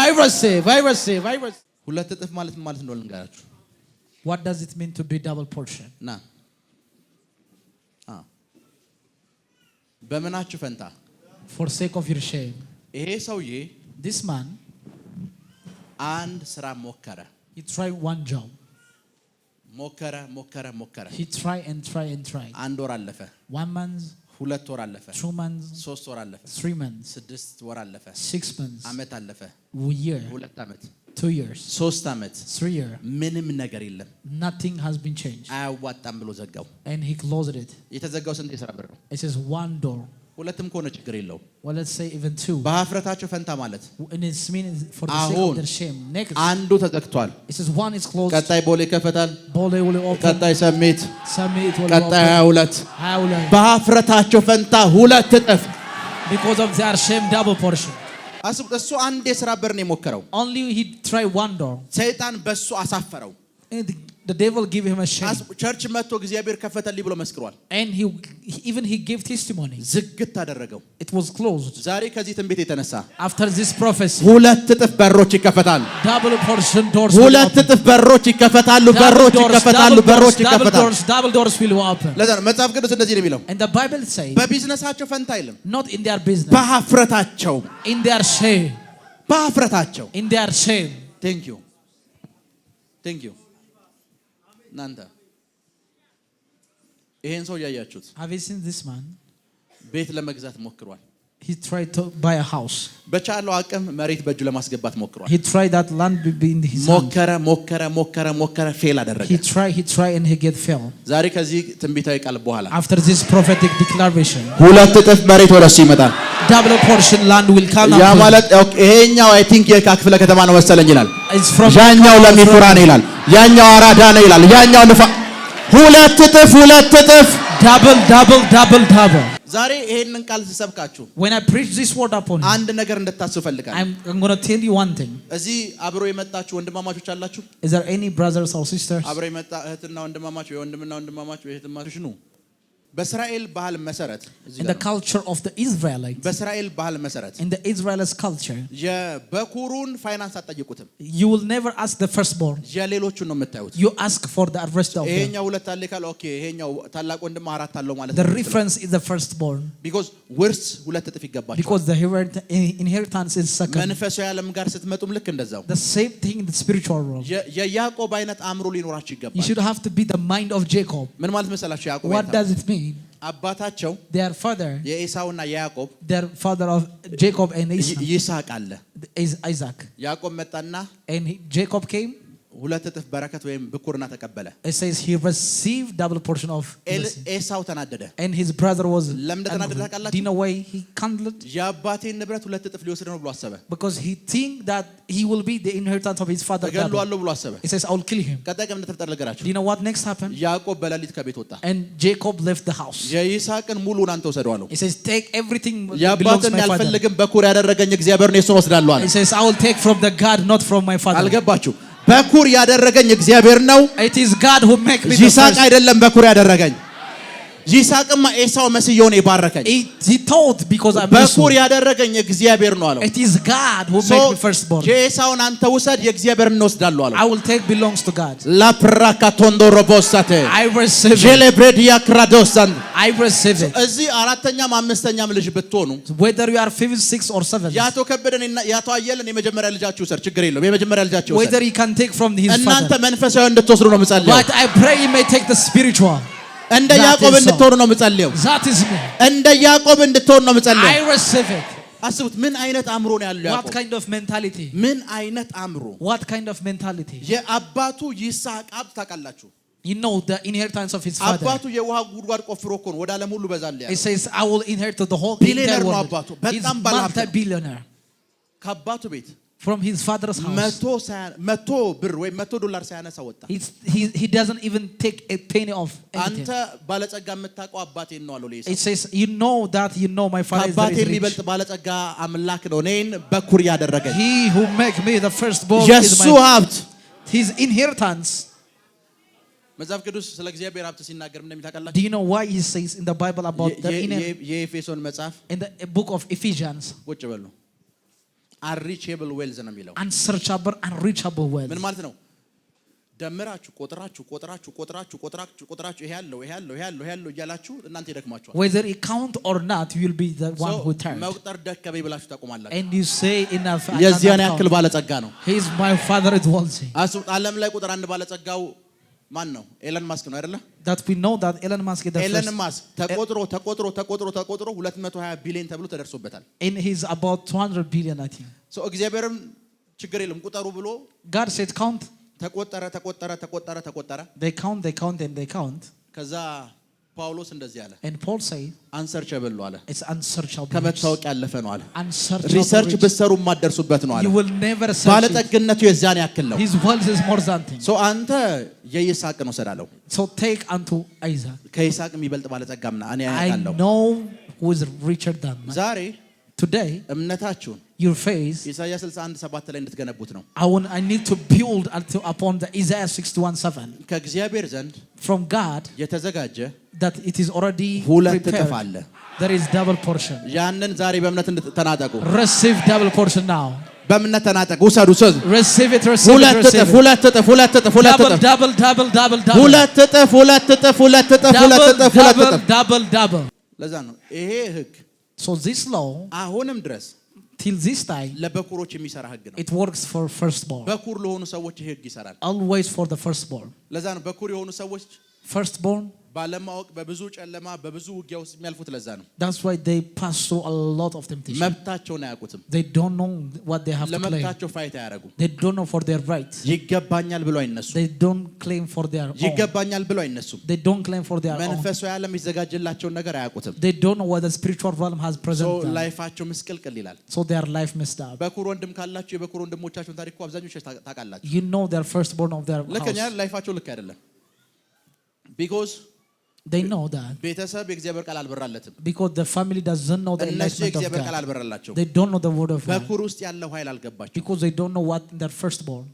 I receive. ሁለት እጥፍ ማለት ምን ማለት ነው ልንገራችሁ? what does it mean to be double portion? ና በመናችሁ ፈንታ for sake of your shame. ይሄ ሰውዬ this man አንድ ስራ ሞከረ። he tried one job. ሞከረ he tried and tried. አንድ ወር አለፈ። 1 month, ሁለት ወር አለፈ። 2 months, 3 ወር አለፈ። 3 months, 6 ወር አለፈ። 6 months, አመት አለፈ። year, 2 አመት፣ 2 years, 3 አመት፣ 3 years. ምንም ነገር የለም። nothing has been changed. አያዋጣም ብሎ ዘጋው። and he closed it. የተዘጋው ስንት የሥራ በር ነው? it says one door. ሁለትም ከሆነ ችግር የለው። well, let's say even 2. በኀፍረታቸው ፈንታ ማለት and it's meaning for the sake of their shame. next አንዱ ተዘግቷል። it says one is closed. ቀጣይ ቦሌ ይከፈታል። ቦሌ will open. ቀጣይ ሰሚት will ቀጣይ 22 22 በኀፍረታቸው ፈንታ ሁለት እጥፍ because of their shame double portion. እሱ አንድ የሥራ በር ነው የሞከረው። only he tried one door. ሰይጣን በሱ አሳፈረው። and the devil gave him a shame. ቸርች መጥቶ እግዚአብሔር ከፈተልኝ ብሎ መስክሯል። and he gave testimony. ዝግት አደረገው። it was closed. ዛሬ ከዚህ ትንቢት የተነሳ after this prophecy ሁለት እጥፍ በሮች ይከፈታሉ። double portion doors ሁለት እጥፍ በሮች ይከፈታሉ። በሮች ይከፈታሉ። በሮች ይከፈታሉ። double doors will open. ለዛ ነው መጽሐፍ ቅዱስ እንደዚህ ነው የሚለው። and the Bible says በቢዝነሳቸው ፈንታ አይልም። not in their business. በኀፍረታቸው in their shame. በኀፍረታቸው in their shame. thank you እናንተ ይሄን ሰው ያያችሁት have you seen this man? ቤት ለመግዛት ሞክሯል። he tried to buy a house. በቻለው አቅም መሬት በእጁ ለማስገባት ሞክሯል። He tried that land be in his hand. ሞከረ ፌል አደረገ። He tried and he get fail. ዛሬ ከዚህ ትንቢታዊ ቃል በኋላ After this prophetic declaration, ሁለት እጥፍ መሬት ወደሱ ይመጣል። double portion land will come. ያ ማለት ይሄኛው አይ ቲንክ የካ ክፍለ ከተማ ነው መሰለኝ ይላል። It's from ያኛው ለሚኩራ ነው ይላል። ያኛው አራዳ ነው ይላል። ያኛው ንፋ ሁለት እጥፍ double. ዛሬ ይሄንን ቃል ተሰብካችሁ When I preach this word upon you, አንድ ነገር እንድታስቡ ፈልጋለሁ። I'm going to tell you one thing. እዚህ አብሮ የመጣችሁ ወንድማማቾች አላችሁ? Is there any brothers or sisters? አብሮ የመጣ እህትና ወንድማማች ወይ ወንድምና ወንድማማች ወይ እህትማች ነው። በእስራኤል ባህል መሰረት In the culture of the Israelites, በእስራኤል ባህል መሰረት in the Israelites culture, የበኩሩን ፋይናንስ አትጠይቁትም። you will never ask the firstborn. የሌሎቹን ነው የምታዩት። You ask for the rest of them. ይሄኛው ሁለት አለ ካለ ኦኬ ይሄኛው ታላቅ ወንድም አራት አለው ማለት ነው። The reference is the firstborn. because ውርስ ሁለት እጥፍ ይገባቸዋል። Because the inheritance is second. መንፈሳዊ ዓለም ጋር ስትመጡም ልክ እንደዛው The same thing in the spiritual world. የያዕቆብ አይነት አእምሮ ሊኖራችሁ ይገባል። You should have to be the mind of Jacob. ምን ማለት መሰላችሁ? ያዕቆብ What does it mean? አባታቸው Their father, የኤሳውና የያዕቆብ their father of Jacob and ይስሐቅ አለ። Isaac. ያዕቆብ መጣና And Jacob came. ሁለት እጥፍ በረከት ወይም ብኩርና ተቀበለ። It says he received double portion of blessing. ኤሳው ተናደደ። And his brother was ለምን ተናደደ ታውቃላችሁ? Do you know why he canceled? የአባቴን ንብረት ሁለት እጥፍ ሊወስድ ነው ብሎ አሰበ። Because he think that he will be the inheritance of his father. እገለዋለሁ ብሎ አሰበ። He says I will kill him. ቀጣይ ቀን እንደተፈጠረ ነገራችሁ። Do you know what next happened? ያዕቆብ በሌሊት ከቤት ወጣ። And Jacob left the house. የይስሐቅን ሙሉን አንተ ወሰደው አለው። He says take everything belongs የአባትን to my father. ያልፈልግም በኩር ያደረገኝ እግዚአብሔር ነው እሱን ወስዳለሁ አለ። He says I will take from the God not from my father. አልገባችሁ? በኩር ያደረገኝ እግዚአብሔር ነው። It is God who make me the ይስሐቅ first. አይደለም በኩር ያደረገኝ። ይስሐቅማ ኤሳው መስየው ነው የባረከኝ። He thought because I'm በኩር ያደረገኝ እግዚአብሔር ነው አለው። It is God who make me firstborn. የኤሳውን አንተ ውሰድ የእግዚአብሔርን እንወስዳለሁ አለው። I will take belongs to God. ላፕራካ ቶንዶ ሮቦሳቴ I receive it. ጄሌብሬዲያ ክራዶሳን I receive it. እዚህ አራተኛም አምስተኛም ልጅ ብትሆኑ Whether you are 5, 6 or 7. ያቶ ከበደን ያቶ አየለን የመጀመሪያ ልጃችሁ ውሰድ ችግር የለውም። የመጀመሪያ ልጃችሁ ውሰድ። Whether he can take from his እናንተ father. መንፈሳዊ እንድትወስዱ ነው የምጸልየው። But I pray you may take the spiritual. እንደ ያዕቆብ እንድትሆኑ ነው የምጸልየው። That is me. እንደ ያዕቆብ እንድትሆኑ ነው የምጸልየው። I receive it. አስቡት ምን አይነት አእምሮ ነው ያለው ያዕቆብ? What kind of mentality? ምን አይነት አእምሮ? What kind of mentality? የአባቱ ይስሐቅ ሀብት ታውቃላችሁ? You know the inheritance of his father. አባቱ የውሃ ጉድጓድ ቆፍሮ እኮ ነው ወደ ዓለም ሁሉ በዛል ያለው። He says I will inherit the whole ቢሊዮነር entire ነው world. አባቱ። He's በጣም ባለሀብት ነው። multi-billionaire. ከአባቱ ቤት From his father's house. 100 ብር ወይ $100 ሳያነሳ ወጣ። He doesn't even take a penny of አንተ anything. ባለጸጋ የምታውቀው አባቴን ነው አለው ለይስሐቅ። It says you know my father is ከአባቴ very የሚበልጥ rich. ባለጸጋ አምላክ ነው እኔን በኩር ያደረገኝ። He who make me the firstborn is የሱ my ሀብት his inheritance. መጽሐፍ ቅዱስ ስለ እግዚአብሔር ሀብት ሲናገር ምን እንደሚታውቃላችሁ? Do you know why he says in the Bible about the የኤፌሶን መጽሐፍ in the book of Ephesians? ቁጭ በሉ unreachable wealth ነው የሚለው። Unsearchable, unreachable wealth. ምን ማለት ነው? ደምራችሁ ቆጥራችሁ ይሄ ያለው እያላችሁ እናንተ ይደክማችኋል። Whether you count or not, you will be the one who tired. መቁጠር ደከመኝ ብላችሁ ታቆማላችሁ። And you say enough. የዚያን ያክል ባለጸጋ ነው። He is my father is wealthy. አስቡ ዓለም ላይ ቁጥር አንድ ባለጸጋው ማን ነው? ኤለን ማስክ ነው አይደለ? That we know that Elon Musk is the ኤለን first. ማስክ ተቆጥሮ 220 ቢሊዮን ተብሎ ተደርሶበታል። And he's about 200 billion, I think. እግዚአብሔርም ችግር የለም ቁጠሩ ብሎ God said count. ተቆጠረ። They count and they count. ከዛ ጳውሎስ እንደዚህ አለ። And Paul said አንሰርቸብል ነው አለ። it's unsearchable. ከመታወቅ ያለፈ ነው አለ። Unsearchable. ሪሰርች ብትሰሩ የማትደርሱበት ነው አለ። You will never search. ባለጠግነቱ የዛን ያክል ነው። His wealth is more than thing. አንተ የይስሐቅን ወሰዳለው። So take unto Isaac. ከይስሐቅ የሚበልጥ ባለጸጋምና እኔ I ያውቃለሁ። know who is richer than me. ዛሬ Today እምነታችሁን your faith ኢሳይያስ 61:7 ላይ እንድትገነቡት ነው። I need to build upon the Isaiah 61:7. ከእግዚአብሔር ዘንድ From God የተዘጋጀ that it is already ሁለት እጥፍ prepared. አለ። There is double portion. ያንን ዛሬ በእምነት እንድትተናጠቁ Receive double portion now. በእምነት ተናጠቁ። ውሰዱ። Receive it. ሁለት እጥፍ ሁለት እጥፍ double. ለዛ ነው ይሄ ህግ So this law አሁንም ድረስ till this time ለበኩሮች የሚሰራ ህግ ነው። it works for firstborn. በኩር ለሆኑ ሰዎች ይሄ ህግ ይሰራል። Always for the firstborn. ለዛ ነው በኩር የሆኑ ሰዎች Firstborn ባለማወቅ በብዙ ጨለማ በብዙ ውጊያ ውስጥ የሚያልፉት ለዛ ነው። That's why they pass through a lot of temptation. መብታቸውን አያውቁትም። They don't know what they have to claim. ለመብታቸው ፋይት አያደርጉም። They don't know for their rights. ይገባኛል ብሎ አይነሱም። They don't claim for their own. ይገባኛል ብሎ አይነሱም። They don't claim for their own. መንፈሳዊ ዓለም ይዘጋጅላቸውን ነገር አያውቁትም። They don't know what the spiritual realm has presented them. ላይፋቸው ምስቅልቅል ይላል። So their life messed up. በኩር ወንድም ካላችሁ የበኩር ወንድሞቻችሁን ታሪክ አብዛኞቹ ታውቃላችሁ። You know their firstborn of their ለከኛ house. ላይፋቸው ልክ አይደለም። Because They know that. ቤተሰብ የእግዚአብሔር ቃል አልበራለትም። Because the family doesn't know the እነሱ enlightenment of የእግዚአብሔር ቃል God. አልበራላቸው። They don't know the word of God. በኩር ውስጥ ያለው ኃይል አልገባቸው። Because they don't know what in their firstborn.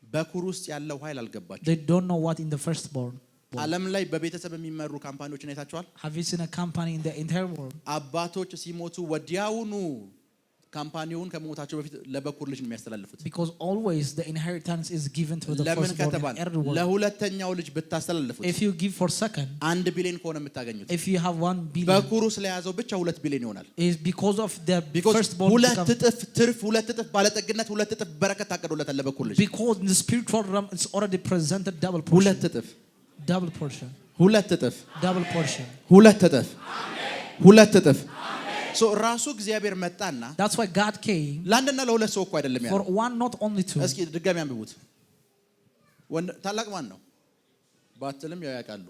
በኩር ውስጥ ያለው ኃይል አልገባቸው። They don't know what in the firstborn. ዓለም ላይ በቤተሰብ የሚመሩ ካምፓኒዎችን አይታችኋል? Have you seen a company in the entire world? አባቶች ሲሞቱ ወዲያውኑ ካምፓኒውን ከሞታቸው በፊት ለበኩር ልጅ ነው የሚያስተላልፉት። Because always the inheritance is given to the ለምን firstborn ከተባለ in every world. ለሁለተኛው ልጅ ብታስተላልፉት If you give for second, 1 ቢሊዮን ከሆነ የምታገኙት if you have 1 billion, በኩሩ ስለያዘው ብቻ 2 ቢሊዮን ይሆናል። is because of the Because firstborn ሁለት become, እጥፍ ትርፍ፣ ሁለት እጥፍ ባለጠግነት፣ ሁለት እጥፍ በረከት ታቀዱለታል ለበኩር ልጅ። because in the spiritual realm it's already presented double ሁለት portion. እጥፍ፣ Double portion. ሁለት እጥፍ፣ Double portion. ሁለት እጥፍ፣ ሁለት እጥፍ። ሶ ራሱ እግዚአብሔር መጣና That's why God came ለአንድና ለሁለት ሰው እኮ አይደለም for ያለው። one, not only two. እስኪ ድጋሚ አንብቡት። ታላቅ ማን ነው ባትልም ያው ያውቃሉ።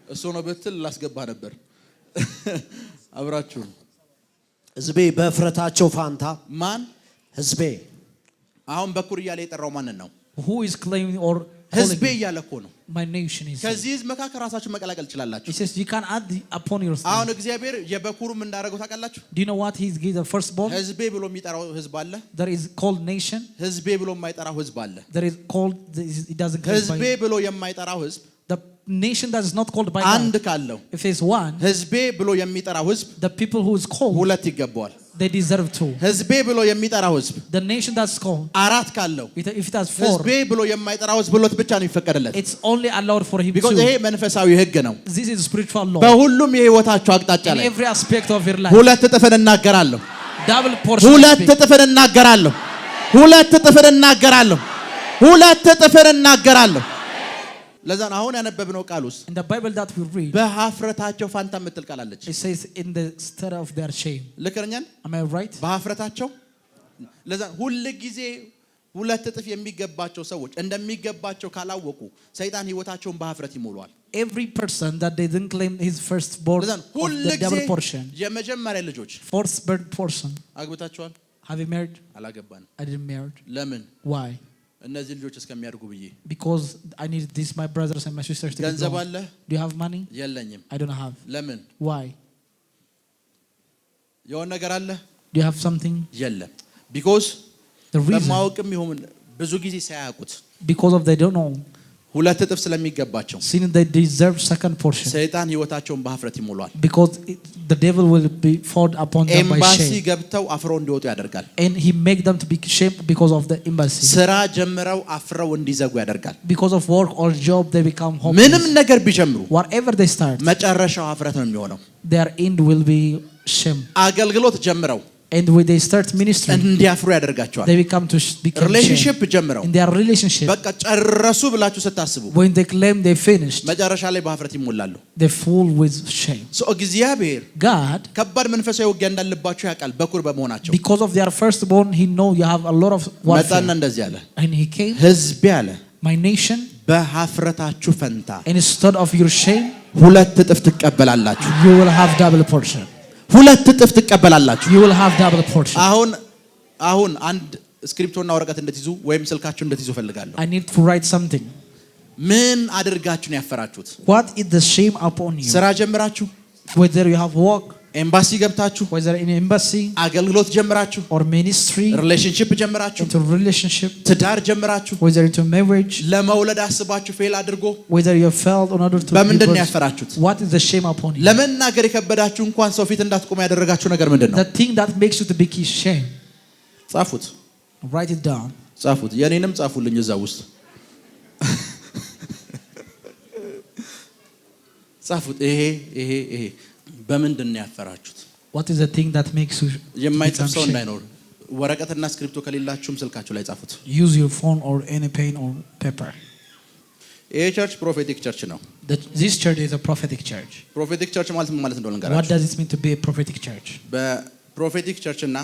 እሱ ነው ብትል ላስገባ ነበር። አብራችሁ ሕዝቤ በእፍረታቸው ፋንታ ማን ሕዝቤ አሁን በኩር እያለ የጠራው ማንን ነው? Who is claiming or ሕዝቤ calling? እያለ እኮ ነው። My nation is. ከዚህ ሕዝብ መካከል ራሳችሁ መቀላቀል ትችላላችሁ። He says you can add upon yourself. አሁን እግዚአብሔር የበኩሩም እንዳደረገው ታውቃላችሁ? Do you know what he's given the firstborn? ሕዝቤ ብሎ የሚጠራው ሕዝብ አለ። There is called nation. ሕዝቤ ብሎ የማይጠራው ሕዝብ አለ። There is called, it doesn't claim ሕዝቤ by. ብሎ የማይጠራው ሕዝብ The nation that is not called by አንድ God. ካለው If it's one, ሕዝቤ ብሎ የሚጠራው ሕዝብ the people who is called, ሁለት ይገባዋል። they deserve two. ሕዝቤ ብሎ የሚጠራው ሕዝብ The nation that's called, አራት ካለው if it has four, ሕዝቤ ብሎ የማይጠራው ሕዝብ ሁለት ብቻ ነው የሚፈቀድለት። it's only allowed for him because two. ይሄ መንፈሳዊ ሕግ ነው። This is spiritual law. በሁሉም የህይወታችሁ አቅጣጫ In ላይ every aspect of your life. ሁለት እጥፍን እናገራለሁ። Double portion. ሁለት እጥፍን እናገራለሁ። ሁለት እጥፍን እናገራለሁ። ሁለት እጥፍን እናገራለሁ። ለዛ ነው አሁን ያነበብነው ቃል ውስጥ In the Bible that we read, በኀፍረታቸው ፋንታ የምትል ቃል አለች። it says in the stead of their shame. ልክርኛል Am I right? በኀፍረታቸው። ለዛ ሁሉ ጊዜ ሁለት እጥፍ የሚገባቸው ሰዎች እንደሚገባቸው ካላወቁ ሰይጣን ህይወታቸውን በኀፍረት ይሞላዋል። Every person that they didn't claim his firstborn ለዛ of ሁሉ the ጊዜ double portion, የመጀመሪያ ልጆች firstborn portion. አግብታችኋል? Have you married? አላገባንም። I didn't marry. ለምን? Why? እነዚህ ልጆች እስከሚያድጉ ብዬ። Because I need this, my brothers and my sisters to ገንዘብ grow. አለ? Do you have money? የለኝም። I don't have. ለምን? Why? የሆነ ነገር አለ? Do you have something? የለም። because The reason, በማወቅም ይሁን ብዙ ጊዜ ሳያውቁት because of they don't know, ሁለት እጥፍ ስለሚገባቸው since they deserve second portion. ሰይጣን ህይወታቸውን በኀፍረት ይሞላዋል። Because the devil will be fought upon them by ኤምባሲ shame. ገብተው አፍረው እንዲወጡ ያደርጋል። And he make them to be shamed because of the embassy. ስራ ጀምረው አፍረው እንዲዘጉ ያደርጋል። Because of work or job, they become ምንም hopeless. ነገር ቢጀምሩ Whatever they start, መጨረሻው ኀፍረት ነው የሚሆነው። their end will be shame. አገልግሎት ጀምረው And when they start ministry, እንዲያፍሩ ያደርጋቸዋል። they become to become shame. ሪሌሽንሺፕ ጀምረው In their relationship, በቃ ጨረሱ ብላችሁ ስታስቡ when they claim they finished, መጨረሻ ላይ በኀፍረት ይሞላሉ። they fall with shame. እግዚአብሔር God, ከባድ መንፈሳዊ ውጊያ እንዳለባችሁ ያውቃል። በኩር በመሆናቸው because of their firstborn, he know you have a lot of መጣና warfare. እንደዚህ አለ፣ And he came, ሕዝቤ አለ my nation, በኀፍረታችሁ ፈንታ instead of your shame, ሁለት እጥፍ ትቀበላላችሁ። you will have double portion. ሁለት እጥፍ ትቀበላላችሁ። You will have double portion. አሁን አንድ ስክሪፕቶና ወረቀት እንድትይዙ ወይም ስልካችሁ እንድትይዙ ፈልጋለሁ። I need to write something. ምን አድርጋችሁ ነው ያፈራችሁት? What is the shame upon you? ስራ ጀምራችሁ፣ Whether you have work, ኤምባሲ ገብታችሁ፣ whether in embassy አገልግሎት ጀምራችሁ፣ or ministry, ሪሌሽንሺፕ ጀምራችሁ፣ into relationship, ትዳር ጀምራችሁ፣ whether into marriage, ለመውለድ አስባችሁ ፌል አድርጎ whether you failed in order to በምንድን ነው give birth, ያፈራችሁት? what is the shame upon you? ለመናገር የከበዳችሁ እንኳን ሰው ፊት እንዳትቆሙ ያደረጋችሁ ነገር ምንድን ነው? The thing that makes you to be shame. ጻፉት፣ Write it down. ጻፉት። የኔንም ጻፉልኝ እዛ ውስጥ ጻፉት። ይሄ በምንድን ነው ያፈራችሁት? What is the thing that makes you የማይጽፍ ሰው become shame? እንዳይኖር ወረቀትና ስክሪፕቶ ከሌላችሁም ስልካችሁ ላይ ጻፉት። Use your phone or any pen or paper. ይሄ ቸርች ፕሮፌቲክ ቸርች ነው። This church is a prophetic church. ፕሮፌቲክ ቸርች ማለት ምን ማለት እንደሆነ እንገራችሁ። What does it mean to be a prophetic church? በፕሮፌቲክ ቸርች እና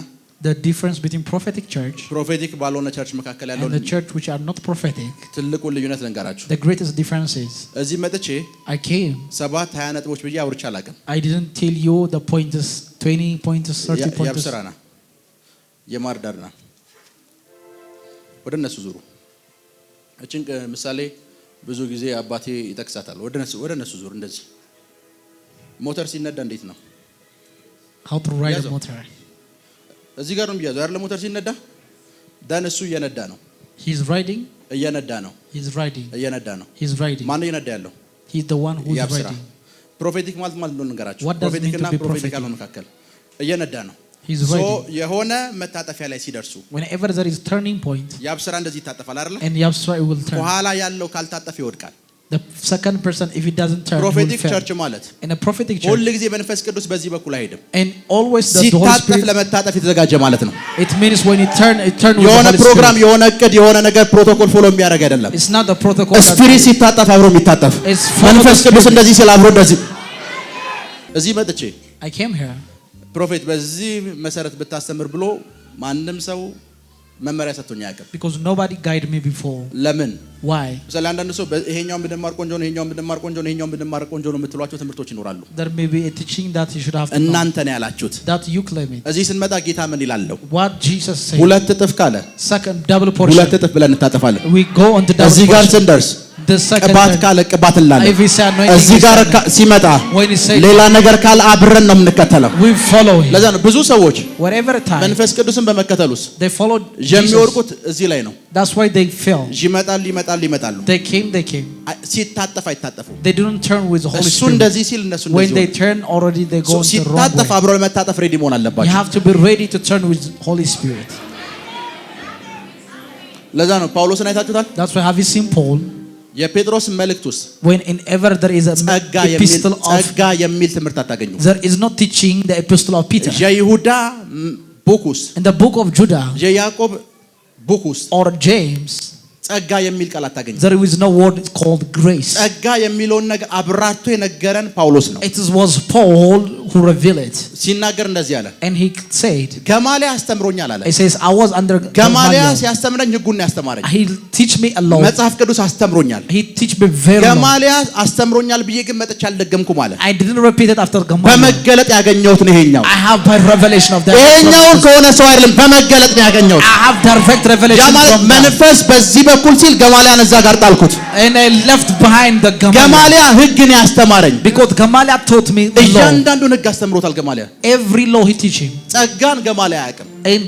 the difference between prophetic church ፕሮፌቲክ ባልሆነ ቸርች መካከል ያለው and the church which are not prophetic, ትልቁ ልዩነት ልንገራችሁ። the greatest difference is እዚህ መጥቼ I came 7-20 ነጥቦች ብዬ አውርቼ አላውቅም። I didn't tell you the pointers 20 pointers 30 pointers. ያብስራና የማርዳርና ወደ እነሱ ዙሩ። እቺን ምሳሌ ብዙ ጊዜ አባቴ ይጠቅሳታል። ወደ እነሱ ዙሩ። እንደዚህ ሞተር ሲነዳ እንዴት ነው? How to ride a motor? እዚህ ጋር ነው የሚያዘው አይደል? ሞተር ሲነዳ እሱ እየነዳ ነው። He's riding. እየነዳ ነው። He's riding. እየነዳ ነው። He's riding. ማን ነው እየነዳ ያለው? He's the one who is riding. ፕሮፌቲክ ማለት ነው ንገራችሁ። What does it mean ፕሮፌቲክ እና to be ፕሮፌቲክ prophetic? ነው መካከል እየነዳ ነው። He's ሶ riding. የሆነ መታጠፊያ ላይ ሲደርሱ Whenever there is turning point, ያብስራ እንደዚህ ይታጠፋል አይደል? and Yabsra will turn. ከኋላ ያለው ካልታጠፈ ይወድቃል። The second person, if it doesn't turn, ፕሮፌቲክ will ቸርች fail. ማለት In a prophetic ሁል church, ጊዜ መንፈስ ቅዱስ በዚህ በኩል አይሄድም። and always the Holy ሲታጠፍ Spirit, ለመታጠፍ የተዘጋጀ ማለት ነው። it means when it turn with the የሆነ Holy ፕሮግራም Spirit. የሆነ እቅድ የሆነ ነገር ፕሮቶኮል ፎሎ የሚያደርግ አይደለም። It's not the protocol. ስፒሪት ሲታጠፍ አብሮ የሚታጠፍ It's follow the መንፈስ ቅዱስ Spirit. እንደዚህ ሲል አብሮ እንደዚህ እዚህ መጥቼ I came here. ፕሮፌት በዚህ መሰረት ብታስተምር ብሎ ማንም ሰው መመሪያ ሰጥቶኝ አያውቅም። Because nobody guided me before. ለምን? Why? ስለዚህ አንዳንድ ሰው ይሄኛው ብንማር ቆንጆ ነው፣ ይሄኛው ብንማር ቆንጆ ነው፣ ይሄኛው ብንማር ቆንጆ ነው የምትሏቸው ትምህርቶች ይኖራሉ። There may be a teaching that you should have to know, እናንተ ነው ያላችሁት። that you claim it. እዚህ ስንመጣ ጌታ ምን ይላለው? What Jesus said. ሁለት እጥፍ ካለ Second double portion. ሁለት እጥፍ ብለን እንታጠፋለን። We go on the double እዚህ ጋር portion. ስንደርስ The second ቅባት time. ካለ ቅባት እንላለን። If he say anointing, እዚህ he ጋር say ሲመጣ when he say ሌላ ነገር ካለ አብረን ነው የምንከተለው። we follow him. ለዛ ነው ብዙ ሰዎች Whatever time መንፈስ ቅዱስን በመከተሉስ they followed Jesus, የሚወርቁት እዚህ ላይ ነው። that's why they fell. ይመጣሉ። They came. ሲታጠፍ አይታጠፉ። They didn't turn with the Holy እሱ Spirit. እንደዚህ ሲል እነሱ When they እንደዚህ turn already they go into the wrong ሲታጠፍ way. አብሮ ለመታጠፍ ሬዲ መሆን You አለባቸው። have to be ready to turn with Holy Spirit. ለዛ ነው ጳውሎስን አይታችሁታል? That's why have you seen Paul? የጴጥሮስ መልእክት ውስጥ Whenever there is a epistle of, ጸጋ የሚል ትምህርት አታገኙ። there is not teaching the epistle of Peter. የይሁዳ ቡክ ውስጥ In the book of Judah የያዕቆብ ቡክ ውስጥ or James, ጸጋ የሚል ቃል አታገኙ። there is no word called grace. ጸጋ የሚለውን ነገር አብራርቶ የነገረን ጳውሎስ ነው። It was Paul who revealed it. ሲናገር እንደዚህ አለ። And he said, ገማልያል አስተምሮኛል አለ። he says, I was under ገማልያል Gamaliel. ሲያስተምረኝ ሕጉን ያስተማረኝ። He teach me a law. መጽሐፍ ቅዱስ አስተምሮኛል። He teach me very well. ገማልያል አስተምሮኛል ብዬ ግን መጥቼ አልደገምኩም አለ። I didn't repeat it after Gamaliel. በመገለጥ ያገኘሁት ነው ይሄኛው። I have by revelation of that. ይሄኛውን ከሆነ ሰው አይደለም በመገለጥ ነው ያገኘሁት። I have direct revelation from God. መንፈስ በዚህ በኩል ሲል ገማልያል እዛ ጋር ጣልኩት። And I left behind the Gamaliel. ገማልያል ሕግን ያስተማረኝ። Because Gamaliel taught me the law. እያንዳንዱን ሕግ አስተምሮታል ገማልያል። Every law he teach him. ጸጋን ገማልያል አያውቅም። And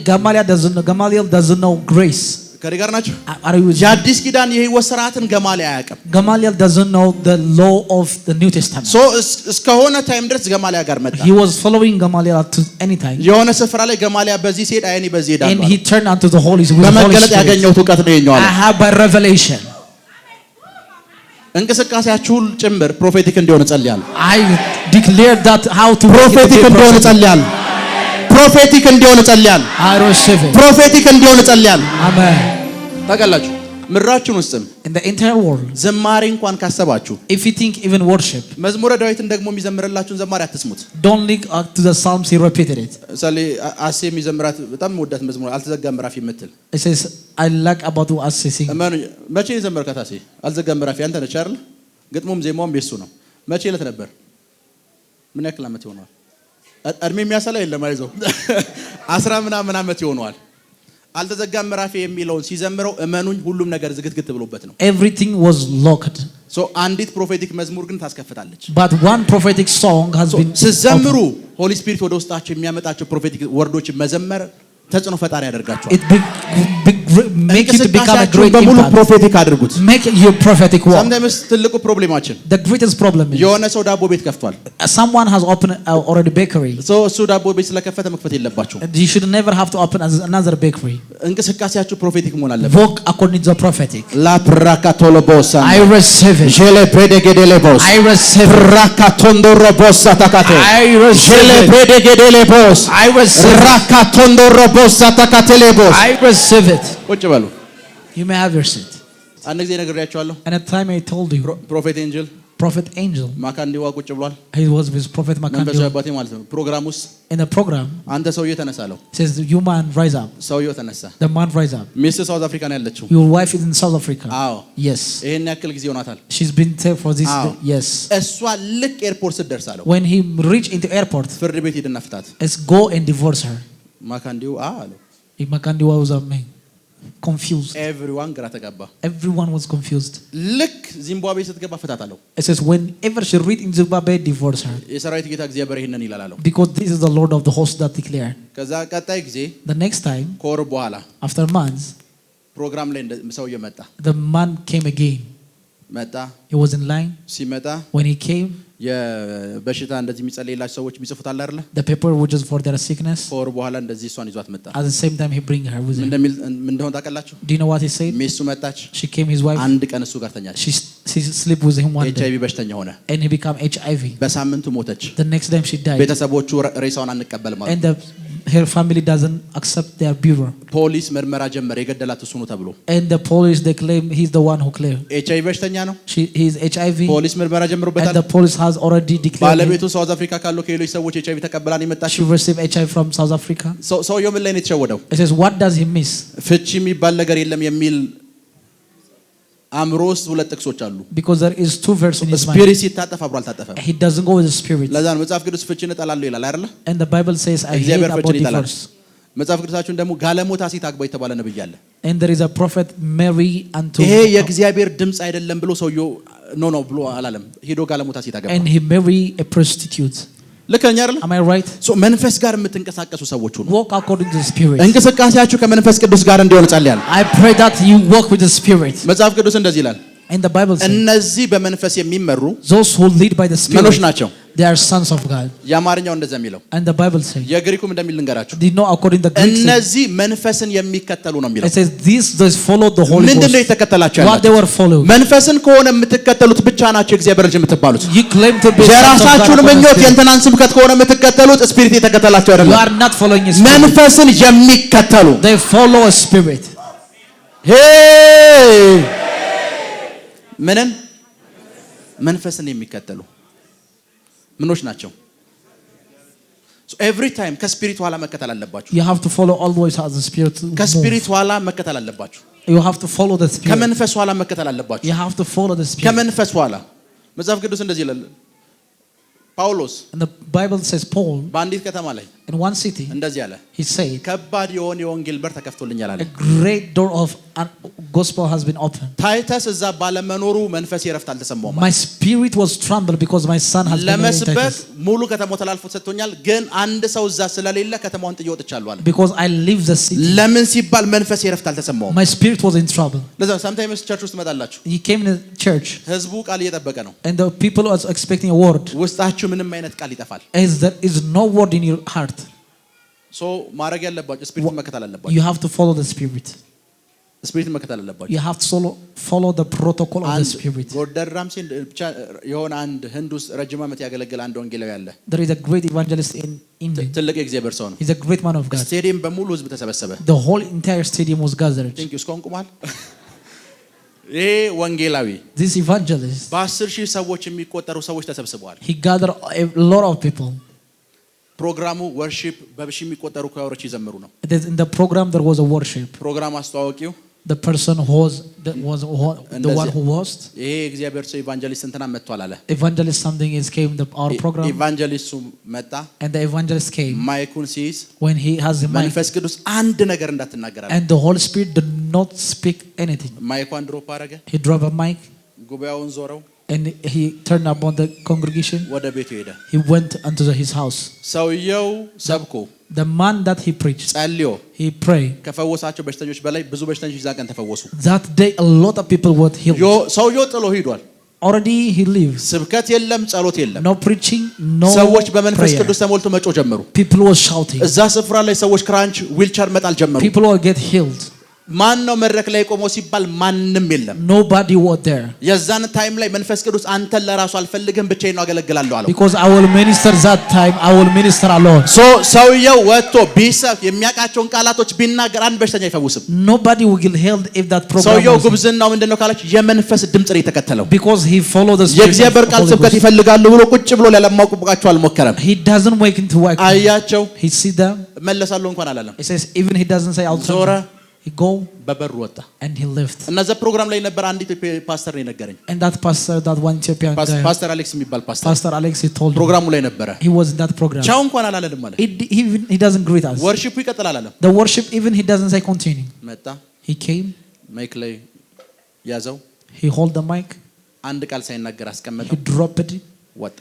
Gamaliel doesn't know grace. ከኔ ጋር ናችሁ? Are you with me? የአዲስ ኪዳን የሕይወት ሥርዓትን ገማልያል አያውቅም። Gamaliel doesn't know the law of the New Testament. ሶ እስከሆነ ታይም ድረስ ገማልያል ጋር መጣ። He was following Gamaliel to any time. የሆነ ስፍራ ላይ ገማልያል በዚህ ሲሄድ አይኔ በዚህ ሄዳለሁ። And he turned unto the Holy Spirit. በመገለጥ ያገኘሁት ዕውቀት ነው ይሄኛው አለ። I have by revelation. እንቅስቃሴያችሁ ጭምር ፕሮፌቲክ እንዲሆን ጸልያለሁ። I declare that how to ፕሮፌቲክ እንዲሆን ጸልያለሁ። ፕሮፌቲክ እንዲሆን ጸልያለሁ። I receive it. ፕሮፌቲክ እንዲሆን ጸልያለሁ። Amen. ታውቃላችሁ ምድራችን ውስጥም In the entire world, ዝማሬ እንኳን ካሰባችሁ if you think even worship, መዝሙረ ዳዊትን ደግሞ የሚዘምርላችሁን ዘማሪ አትስሙት። don't link to the Psalms. He repeated it. ለምሳሌ አሴ የሚዘምራት በጣም ወዳት መዝሙር አልተዘጋም ምዕራፍ የምትል It says, I like about what I sing. መቼ የዘመርካት አሴ? አልተዘጋም ምዕራፍ ያንተ ነች አይደል? ግጥሙም ዜማውም የሱ ነው። መቼ ዕለት ነበር? ምን ያክል ዓመት ይሆነዋል? እድሜ የሚያሰላ የለም አይዞህ 10 ምናምን ዓመት ይሆነዋል። አልተዘጋም ምዕራፍ የሚለውን ሲዘምረው እመኑኝ ሁሉም ነገር ዝግትግት ብሎበት ነው። Everything was locked. ሶ አንዲት ፕሮፌቲክ መዝሙር ግን ታስከፍታለች። But one prophetic song has been ሲዘምሩ ሆሊ ስፒሪት ወደ ውስጣቸው የሚያመጣቸው ፕሮፌቲክ ወርዶች መዘመር ተጽዕኖ ፈጣሪ ያደርጋቸዋል። Make it become a great በሙሉ impact. ፕሮፌቲክ አድርጉት። Make your prophetic walk. sometimes ትልቁ ፕሮብሌማችን The greatest problem is የሆነ ሰው ዳቦ ቤት ከፍቷል። someone has opened already bakery. እሱ ዳቦ ቤት ስለከፈተ መክፈት የለባቸው። You should never have to open another bakery. እንቅስቃሴያችሁ ፕሮፌቲክ መሆን አለበት። Walk according to the prophetic. ላ ፕራካቶሎቦሳ I receive it. ጀለ ፕሬዴጌዴሌቦስ I receive it. ራካቶንዶሮቦሳ ታካቴ I receive ጀለ it. ፕሬዴጌዴሌቦስ I receive it. ራካቶንዶሮቦሳ ታካቴሌቦስ I receive it. ቁጭ በሉ። You may have your seat. አንድ ጊዜ ነግሬያቸዋለሁ። And at the time I told you, ፕሮፌት ኤንጅል Prophet Angel, ማካንዲዋ ቁጭ ብሏል። he was with Prophet መንፈሳዊ Makandiwa አባቴ ማለት ነው። ፕሮግራም ውስጥ in the program. አንተ ሰውዬ ተነሳለው። Says, you man rise up. ሰውዬው ተነሳ። The man rise up. ሚስት ሳውዝ አፍሪካ ነው ያለችው። Your wife is in South Africa. አዎ Yes. ይሄን ያክል ጊዜ ሆኗታል። She's been there for this. Yes. እሷ ልክ ኤርፖርት ስትደርሳለው When he reached into airport, ፍርድ ቤት ሄድና ፍታት። let's go and divorce her. ማካንዲው አለው። Makandiwa was confused. ኤቭሪዋን ግራ ተጋባ። Everyone was confused. ልክ ዚምባብዌ ስትገባ ፍታት አለው። It says whenever she reached in Zimbabwe, divorce her. የሰራዊት ጌታ እግዚአብሔር ይሄንን ይላል አለው። Because this is the Lord of the hosts that declared. ከዛ ቀጣይ ጊዜ The next time, ከወር በኋላ after months, ፕሮግራም ላይ ሰውዬው መጣ። the man came again. መጣ። He was in line. ሲመጣ When he came, የበሽታ እንደዚህ የሚጸልይላቸው ሰዎች የሚጽፉት አለ አይደለ? the paper was just for their sickness. ከወር በኋላ እንደዚህ እሷን ይዟት መጣ። At the same time, he bring her with him. ምን እንደሆነ ታውቃላችሁ? Do you know what he said? ሚስቱ መጣች። She came, his wife. አንድ ቀን እሱ ጋር ተኛች። She sleep with him one day. HIV በሽተኛ ሆነ። And he became HIV. በሳምንቱ ሞተች። The next time she died. ቤተሰቦቹ ሬሳውን አንቀበልም አሉ። And her family doesn't accept their burial. ፖሊስ ምርመራ ጀመረ። የገደላት እሱ ነው ተብሎ። And the police, they claim he's the one who claimed. HIV በሽተኛ ነው። He is HIV. ፖሊስ ምርመራ ጀምሮበታል። And the police has already declared. ባለቤቱ ሳውዝ አፍሪካ ካለው ከሌሎች ሰዎች HIV ተቀበላን የመጣችው። She received HIV from South Africa. ሰውየው ምን ላይ ነው የተሸወደው? It says, what does he miss? ፍቺ የሚባል ነገር የለም የሚል አእምሮ ውስጥ ሁለት ጥቅሶች አሉ። Because there is two verses in his mind. ስፒሪት ሲታጠፍ አብሮ አልታጠፈም። He doesn't go with the spirit. ለዛ ነው መጽሐፍ ቅዱስ ፍቺን እጠላለሁ ይላል አይደለ? And the Bible says, I hate እግዚአብሔር about ፍቺን ይጠላል። divorce. መጽሐፍ ቅዱሳችን ደግሞ ጋለሞታ ሴት አግባ የተባለ ነብይ አለ። And there is a prophet Mary unto. ይሄ የእግዚአብሔር ድምጽ አይደለም ብሎ ሰውየው ኖ ብሎ አላለም። ሄዶ ጋለሞታ ሴት አገባ። And he married a prostitute. ልከኛ አይደል? Am I right? መንፈስ ጋር የምትንቀሳቀሱ ሰዎች ሁኑ። Walk according to the spirit. እንቅስቃሴያችሁ ከመንፈስ ቅዱስ ጋር እንዲሆን ጸልያለሁ። I pray that you walk with the spirit. መጽሐፍ ቅዱስ እንደዚህ ይላል። And the Bible says, እነዚህ በመንፈስ የሚመሩ those who lead by the spirit, ምኖች ናቸው? they are sons of God. የአማርኛው እንደዛ የሚለው። And the Bible says, የግሪኩም እንደሚል ልንገራችሁ። they know according to the Greek says, እነዚህ መንፈስን የሚከተሉ ነው የሚለው። it says these follow the Holy Ghost. ምንድነው የተከተላችሁ What they were following. መንፈስን ከሆነ የምትከተሉት ብቻ ናቸው እግዚአብሔር ልጅ የምትባሉት። You claim to be የራሳችሁን ምኞት የእንትናን ስብከት ከሆነ የምትከተሉት ስፒሪት የተከተላችሁ አይደለም። You are not following a spirit. መንፈስን የሚከተሉ They follow a spirit. ምንን? መንፈስን የሚከተሉ ምኖች ናቸው? So every time ከስፒሪት ኋላ መከተል አለባችሁ። You have to follow always as the spirit moves. ከስፒሪት ኋላ መከተል አለባችሁ። You have to follow the spirit. ከመንፈስ ኋላ መከተል አለባችሁ። You have to follow the spirit. ከመንፈስ ኋላ መጽሐፍ ቅዱስ እንደዚህ ይላል። ጳውሎስ And the Bible says Paul በአንዲት ከተማ ላይ in one city, እንደዚህ አለ። he said, ከባድ የሆነ የወንጌል በር ተከፍቶልኛል አለ። a great door of gospel has been opened. ታይተስ እዛ ባለመኖሩ መንፈስ የረፍት አልተሰማውም። My spirit was trembled because my son has been in ለመስበክ Titus. ሙሉ ከተማው ተላልፎ ሰጥቶኛል፣ ግን አንድ ሰው እዛ ስለሌለ ከተማውን ጥዬ ወጥቻለሁ አለ። Because I leave the city. ለምን ሲባል መንፈስ የረፍት አልተሰማውም። My spirit was in trouble. ለዛ sometimes ቸርች ውስጥ ትመጣላችሁ። He came in the church ህዝቡ ቃል እየጠበቀ ነው። and the people was expecting a word. ውስጣችሁ ምንም አይነት ቃል ይጠፋል። As there is no word in your heart. ሶ ማድረግ ያለባችሁ ስፒሪት መከተል አለባችሁ። You have to follow the spirit. ስፒሪት መከተል አለባችሁ። You have to follow the protocol of the spirit. ጎርደን ራምሴ ብቻ የሆነ አንድ ህንድ ውስጥ ረጅም ዓመት ያገለገለ አንድ ወንጌላዊ አለ። There is a great evangelist in India. ትልቅ የእግዚአብሔር ሰው ነው። He's a great man of God. ስቴዲየም በሙሉ ህዝብ ተሰበሰበ። The whole entire stadium was gathered. ቲንክ ዩ እስካሁን ቁሟል። ይሄ ወንጌላዊ This evangelist, በ10,000 ሰዎች የሚቆጠሩ ሰዎች ተሰብስበዋል። he gathered a lot of people. ፕሮግራሙ ወርሺፕ በሺ የሚቆጠሩ ኳየሮች ይዘምሩ ነው። In the program there was a worship. ፕሮግራም አስተዋዋቂው The person who was the one who was ይሄ እግዚአብሔር ሰው ኢቫንጀሊስት እንትና መጥቷል አለ። evangelist something is came our program. ኢቫንጀሊስቱ መጣ። And the evangelist came. ማይኩን ሲይዝ When he has the mic. መንፈስ ቅዱስ አንድ ነገር እንዳትናገር አለ። And the Holy Spirit did not speak anything. ማይኳን ድሮፕ አረገ። He dropped a mic. ጉባኤውን ዞረው። And he turned upon the congregation. ወደ ቤቱ ሄደ። He went unto his house. ሰውየው ሰብኮ The man that he preached, ጸልዮ he prayed. ከፈወሳቸው በሽተኞች በላይ ብዙ በሽተኞች ይዛ ቀን ተፈወሱ። That day a lot of people were healed. ሰውየው ጥሎ ሄዷል። Already he lives. ስብከት የለም፣ ጸሎት የለም። No preaching, no ሰዎች በመንፈስ prayer. ቅዱስ ተሞልቶ መጮህ ጀመሩ። People were shouting. እዛ ስፍራ ላይ ሰዎች ክራንች ዊልቸር መጣል ጀመሩ። People will get healed. ማን ነው መድረክ ላይ ቆመው ሲባል ማንንም የለም። Nobody was there. የዛን ታይም ላይ መንፈስ ቅዱስ አንተን ለራሱ አልፈልግም ብቻዬን ነው አገለግላለሁ አለው። Because I will minister that time, I will minister alone. ሰውየው ወጥቶ ቢሰፍ የሚያውቃቸውን ቃላቶች ቢናገር አንድ በሽተኛ አይፈውስም። Nobody will heal if that program. ሰውየው ጉብዝናው ምንድነው ካላችሁ የመንፈስ ድምጽ ነው የተከተለው። Because he followed the spirit. የእግዚአብሔር ቃል ስብከት ይፈልጋሉ ብሎ ቁጭ ብሎ ለማውቁባቸው አልሞከረም። He doesn't wake into work. አያቸው He see them. መለሳለሁ እንኳን አላለም። He says even he doesn't say I'll ዞረ he go በበሩ ወጣ and he left. እነዛ ፕሮግራም ላይ ነበር አንድ ኢትዮጵያ ፓስተር ነው የነገረኝ። And that pastor, that one Ethiopian guy, ፓስተር አሌክስ የሚባል Pastor Alex, he told me ፕሮግራሙ ላይ ነበረ። he was in that program. ቻው እንኳን አላለንም ማለት He doesn't greet us. ወርሺፑ ይቀጥላል አላለም። The worship even he doesn't say continue. መጣ He came, ማይክ ላይ ያዘው he hold the mic, አንድ ቃል ሳይናገር አስቀመጠው። he dropped it, ወጣ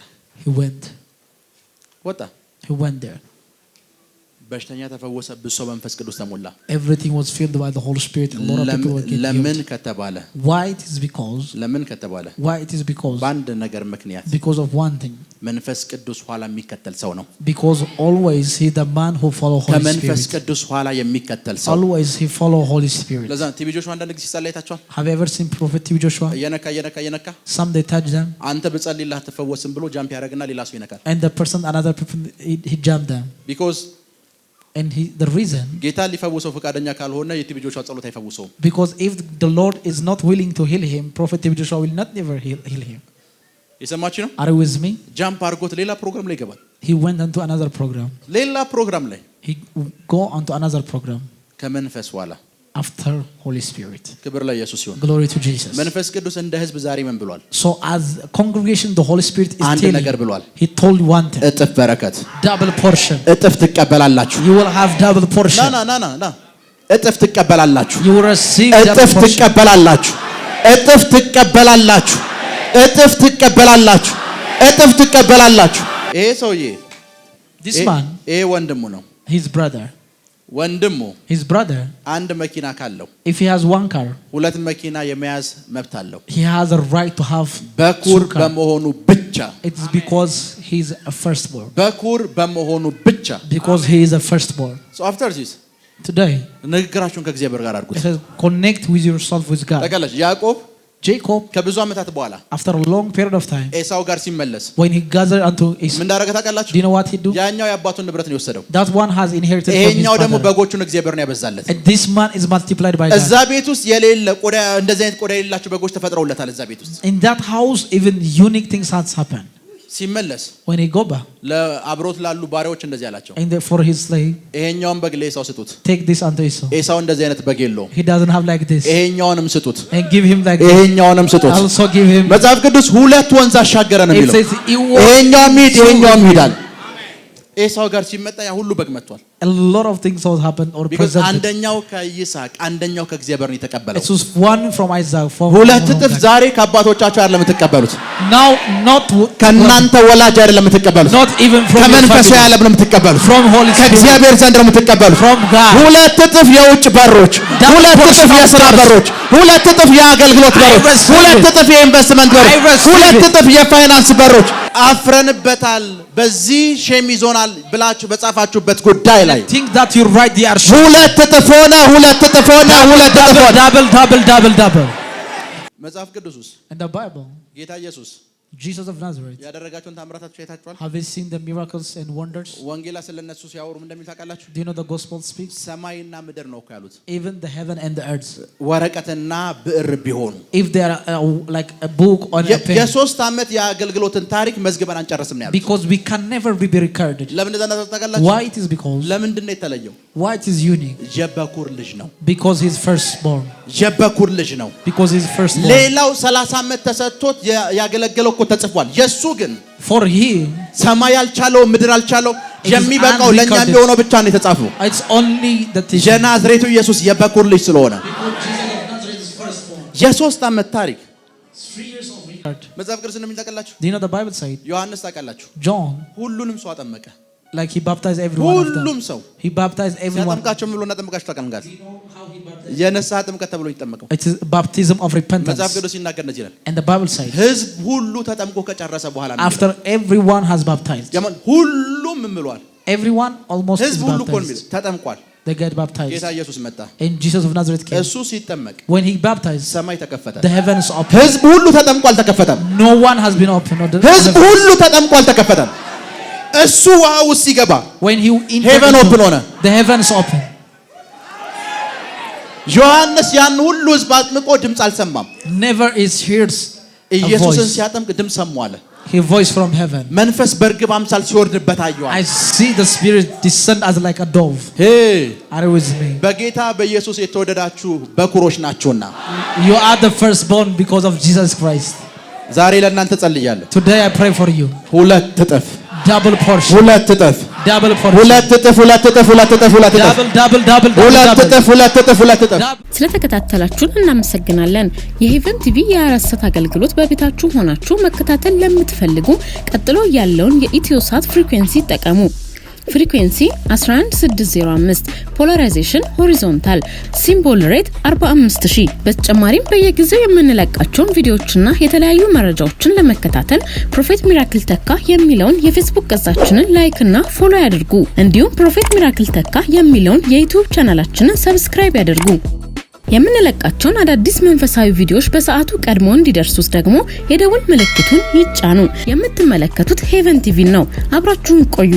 he went there. በሽተኛ ተፈወሰ። ብዙ ሰው መንፈስ ቅዱስ ተሞላ። Everything was filled by the Holy Spirit. A lot of people were getting ለምን healed. ከተባለ Why it is because ለምን ከተባለ why it is because በአንድ ነገር ምክንያት because of one thing. መንፈስ ቅዱስ ኋላ የሚከተል ሰው ነው። Because always he the man who follow Holy ከመንፈስ Spirit. ቅዱስ ኋላ የሚከተል ሰው Always he follow Holy Spirit. ለዛ ቲቪ ጆሹዋ አንዳንድ ጊዜ ሲጸልይ አይታችኋል። Have you ever seen Prophet T.B. Joshua? እየነካ Some they touch them አንተ ብጸልይልህ አትፈወስም ብሎ ጃምፕ ያደርግና ሌላ ሰው ይነካል። and the person another people he jumped them. because And the reason ጌታ ሊፈውሰው ፈቃደኛ ካልሆነ የቲቪ ጆሹዋ ጸሎት አይፈውሰውም። because if the Lord is not willing to heal him, Prophet T.B. Joshua will not never heal him. የሰማችሁ ነው? Are you with me? ጃምፕ አድርጎት ሌላ ፕሮግራም ላይ ይገባል። He went onto another program. ሌላ ፕሮግራም ላይ He go onto another program ከመንፈስ ኋላ after Holy Spirit. ክብር ለኢየሱስ ይሁን። Glory to Jesus. መንፈስ ቅዱስ እንደ ህዝብ ዛሬ ምን ብሏል? So as a congregation the Holy Spirit is አንድ telling ነገር ብሏል። he told one thing. እጥፍ በረከት፣ Double portion. እጥፍ ትቀበላላችሁ። You will have double portion. ና እጥፍ ትቀበላላችሁ። You will receive double እጥፍ portion. ትቀበላላችሁ። እጥፍ ትቀበላላችሁ። እጥፍ ትቀበላላችሁ። እጥፍ ትቀበላላችሁ። ይሄ ሰውዬ This man, ይሄ ወንድሙ ነው። his brother, ወንድሙ his brother, አንድ መኪና ካለው if he has one car, ሁለት መኪና የመያዝ መብት አለው። he has a right to have በኩር two cars. በመሆኑ ብቻ It is because he is a firstborn. በኩር በመሆኑ ብቻ Because he is a firstborn. so after this Today, ንግግራችሁን ከእግዚአብሔር ጋር አድርጉት። it says connect with yourself with God. ተቀለሽ ያዕቆብ Jacob, ከብዙ ዓመታት በኋላ after a long period of time, ኤሳው ጋር ሲመለስ when he gathered unto Esau, ምን እንዳደረገ ታውቃላችሁ? do you know what he do? ያኛው የአባቱን ንብረት ነው የወሰደው። That one has inherited from his ይሄኛው ደግሞ father. በጎቹን እግዚአብሔር ነው ያበዛለት። And this man is multiplied by እዛ God. ቤት ውስጥ የሌለ ቆዳ እንደዚህ አይነት ቆዳ የሌላቸው በጎች ተፈጥረውለታል። እዛ ቤት ውስጥ In that house, even unique things has happened. ሲመለስ When he go back, ለአብሮት ላሉ ባሪያዎች እንደዚህ አላቸው፣ and for his slave, ይሄኛውን በግ ለኤሳው ስጡት። take this unto Esau. ኤሳው እንደዚህ አይነት በግ የለውም። He doesn't have like this. ይሄኛውንም ስጡት። And give him like this. ይሄኛውንም ስጡት። Also give him. መጽሐፍ ቅዱስ ሁለት ወንዝ አሻገረ ነው It የሚለው። says he walked. ይሄኛውም ሂድ ይሄኛውም ይሄዳል። ኤሳው ጋር ሲመጣ ያ ሁሉ በግ መጥቷል። A lot of things have happened or because presented. አንደኛው ከይስሐቅ አንደኛው ከእግዚአብሔር ነው የተቀበለው። It was one from Isaac. ሁለት እጥፍ ዛሬ ከአባቶቻችሁ አይደለም የምትቀበሉት። Now not ከእናንተ ወላጅ አይደለም የምትቀበሉት። not even from ከመንፈሱ ዓለም ነው የምትቀበሉት። from Holy Spirit. ከእግዚአብሔር ዘንድ ነው የምትቀበሉት። From God. ሁለት እጥፍ የውጭ በሮች፣ ሁለት እጥፍ የሥራ በሮች፣ ሁለት እጥፍ የአገልግሎት በሮች፣ ሁለት እጥፍ የኢንቨስትመንት በሮች፣ ሁለት እጥፍ የፋይናንስ በሮች። አፍረንበታል፣ በዚህ ሼም ይዞናል ብላችሁ በጻፋችሁበት ጉዳይ ላይ think that you write the arsh. ሁለት እጥፍ ሆነ፣ ሁለት እጥፍ ሆነ፣ ሁለት እጥፍ ሆነ። double. መጽሐፍ ቅዱስ ውስጥ In the Bible, ጌታ ኢየሱስ Jesus of Nazareth, ያደረጋቸውን ታምራታችሁ አይታችኋል። have you seen the miracles and wonders? ወንጌላ ስለነሱ ሲያወሩ እንደሚል ታውቃላችሁ? Do you know the gospel speaks? ሰማይና ምድር ነው እኮ ያሉት። Even the heaven and the earth. ወረቀትና ብዕር ቢሆኑ If they are like a book on a pen. የሶስት ዓመት የአገልግሎትን ታሪክ መዝግበን አንጨርስም ነው ያሉት። Because we can never be recorded. ለምን እንደዛ ታውቃላችሁ? Why it is because? ለምንድን ነው የተለየው? Why it is unique? የበኩር ልጅ ነው። Because he's firstborn. የበኩር ልጅ ነው። Because he's firstborn. ሌላው 30 ዓመት ተሰጥቶት ያገለገለው እኮ ተጽፏል። የሱ ግን For him, ሰማይ አልቻለው፣ ምድር አልቻለው፣ is የሚበቃው ለኛ unrecorded. የሚሆነው ብቻ ነው የተጻፈው። it's only the teaching. የናዝሬቱ ኢየሱስ የበኩር ልጅ ስለሆነ የሶስት ዓመት ታሪክ መጽሐፍ ቅዱስ እንደሚጠቅላችሁ Do you know the Bible said? ዮሐንስ ታውቃላችሁ? John, ሁሉንም ሰው አጠመቀ። like he baptized everyone of ሁሉም them. ሰው He baptized everyone. ሲያጠምቃቸው ምን ብሎ እንዳጠምቃችሁ ታውቃላችሁ? የንስሐ ጥምቀት ተብሎ ይጠመቀው። It is baptism of መጽሐፍ repentance. ቅዱስ ሲናገር እንደዚህ ይላል። And the Bible said, ሕዝብ ሁሉ ተጠምቆ ከጨረሰ በኋላ ነው after everyone has baptized. ሁሉም ምሏል። Everyone almost is ሕዝብ ሁሉ እኮ ነው baptized. ተጠምቋል። they get baptized. ጌታ ኢየሱስ መጣ። And Jesus of Nazareth came. እሱ ሲጠመቅ when he baptized, ሰማይ ተከፈተ። the heavens opened. ሕዝብ ሁሉ ተጠምቆ አልተከፈተም። No one has been opened. ሕዝብ ሁሉ ተጠምቆ አልተከፈተም። እሱ ውሃ ውስጥ ሲገባ when he heaven open ሆነ። the heavens opened. ዮሐንስ ያን ሁሉ ሕዝብ አጥምቆ ድምጽ አልሰማም። never is hears ኢየሱስን ሲያጠምቅ ድምጽ ሰማው አለ። He voice from heaven. መንፈስ በርግብ አምሳል ሲወርድበት አየዋል። I see the spirit descend as like a dove. Hey, are with me? በጌታ በኢየሱስ የተወደዳችሁ በኩሮች ናችሁና you are the firstborn because of Jesus Christ. ዛሬ ለእናንተ ጸልያለሁ። Today I pray for you. ሁለት እጥፍ double portion. ሁለት እጥፍ double portion. ሁለት እጥፍ ሁለት እጥፍ ሁለት እጥፍ ሁለት እጥፍ double ሁለት እጥፍ ሁለት እጥፍ ሁለት እጥፍ። ስለተከታተላችሁን እናመሰግናለን። የሄቨን ቲቪ የ24 አገልግሎት በቤታችሁ ሆናችሁ መከታተል ለምትፈልጉ ቀጥሎ ያለውን የኢትዮሳት ፍሪኩዌንሲ ተጠቀሙ። ፍሪኩዌንሲ 11605 ፖላራይዜሽን ሆሪዞንታል ሲምቦል ሬት 45000 በተጨማሪም በየጊዜው የምንለቃቸውን ቪዲዮዎችና የተለያዩ መረጃዎችን ለመከታተል ፕሮፌት ሚራክል ተካ የሚለውን የፌስቡክ ገጻችንን ላይክ እና ፎሎ ያድርጉ። እንዲሁም ፕሮፌት ሚራክል ተካ የሚለውን የዩቲዩብ ቻናላችንን ሰብስክራይብ ያድርጉ። የምንለቃቸውን አዳዲስ መንፈሳዊ ቪዲዮዎች በሰዓቱ ቀድሞ እንዲደርሱት ደግሞ የደወል ምልክቱን ይጫኑ። የምትመለከቱት ሄቨን ቲቪ ነው። አብራችሁን ቆዩ።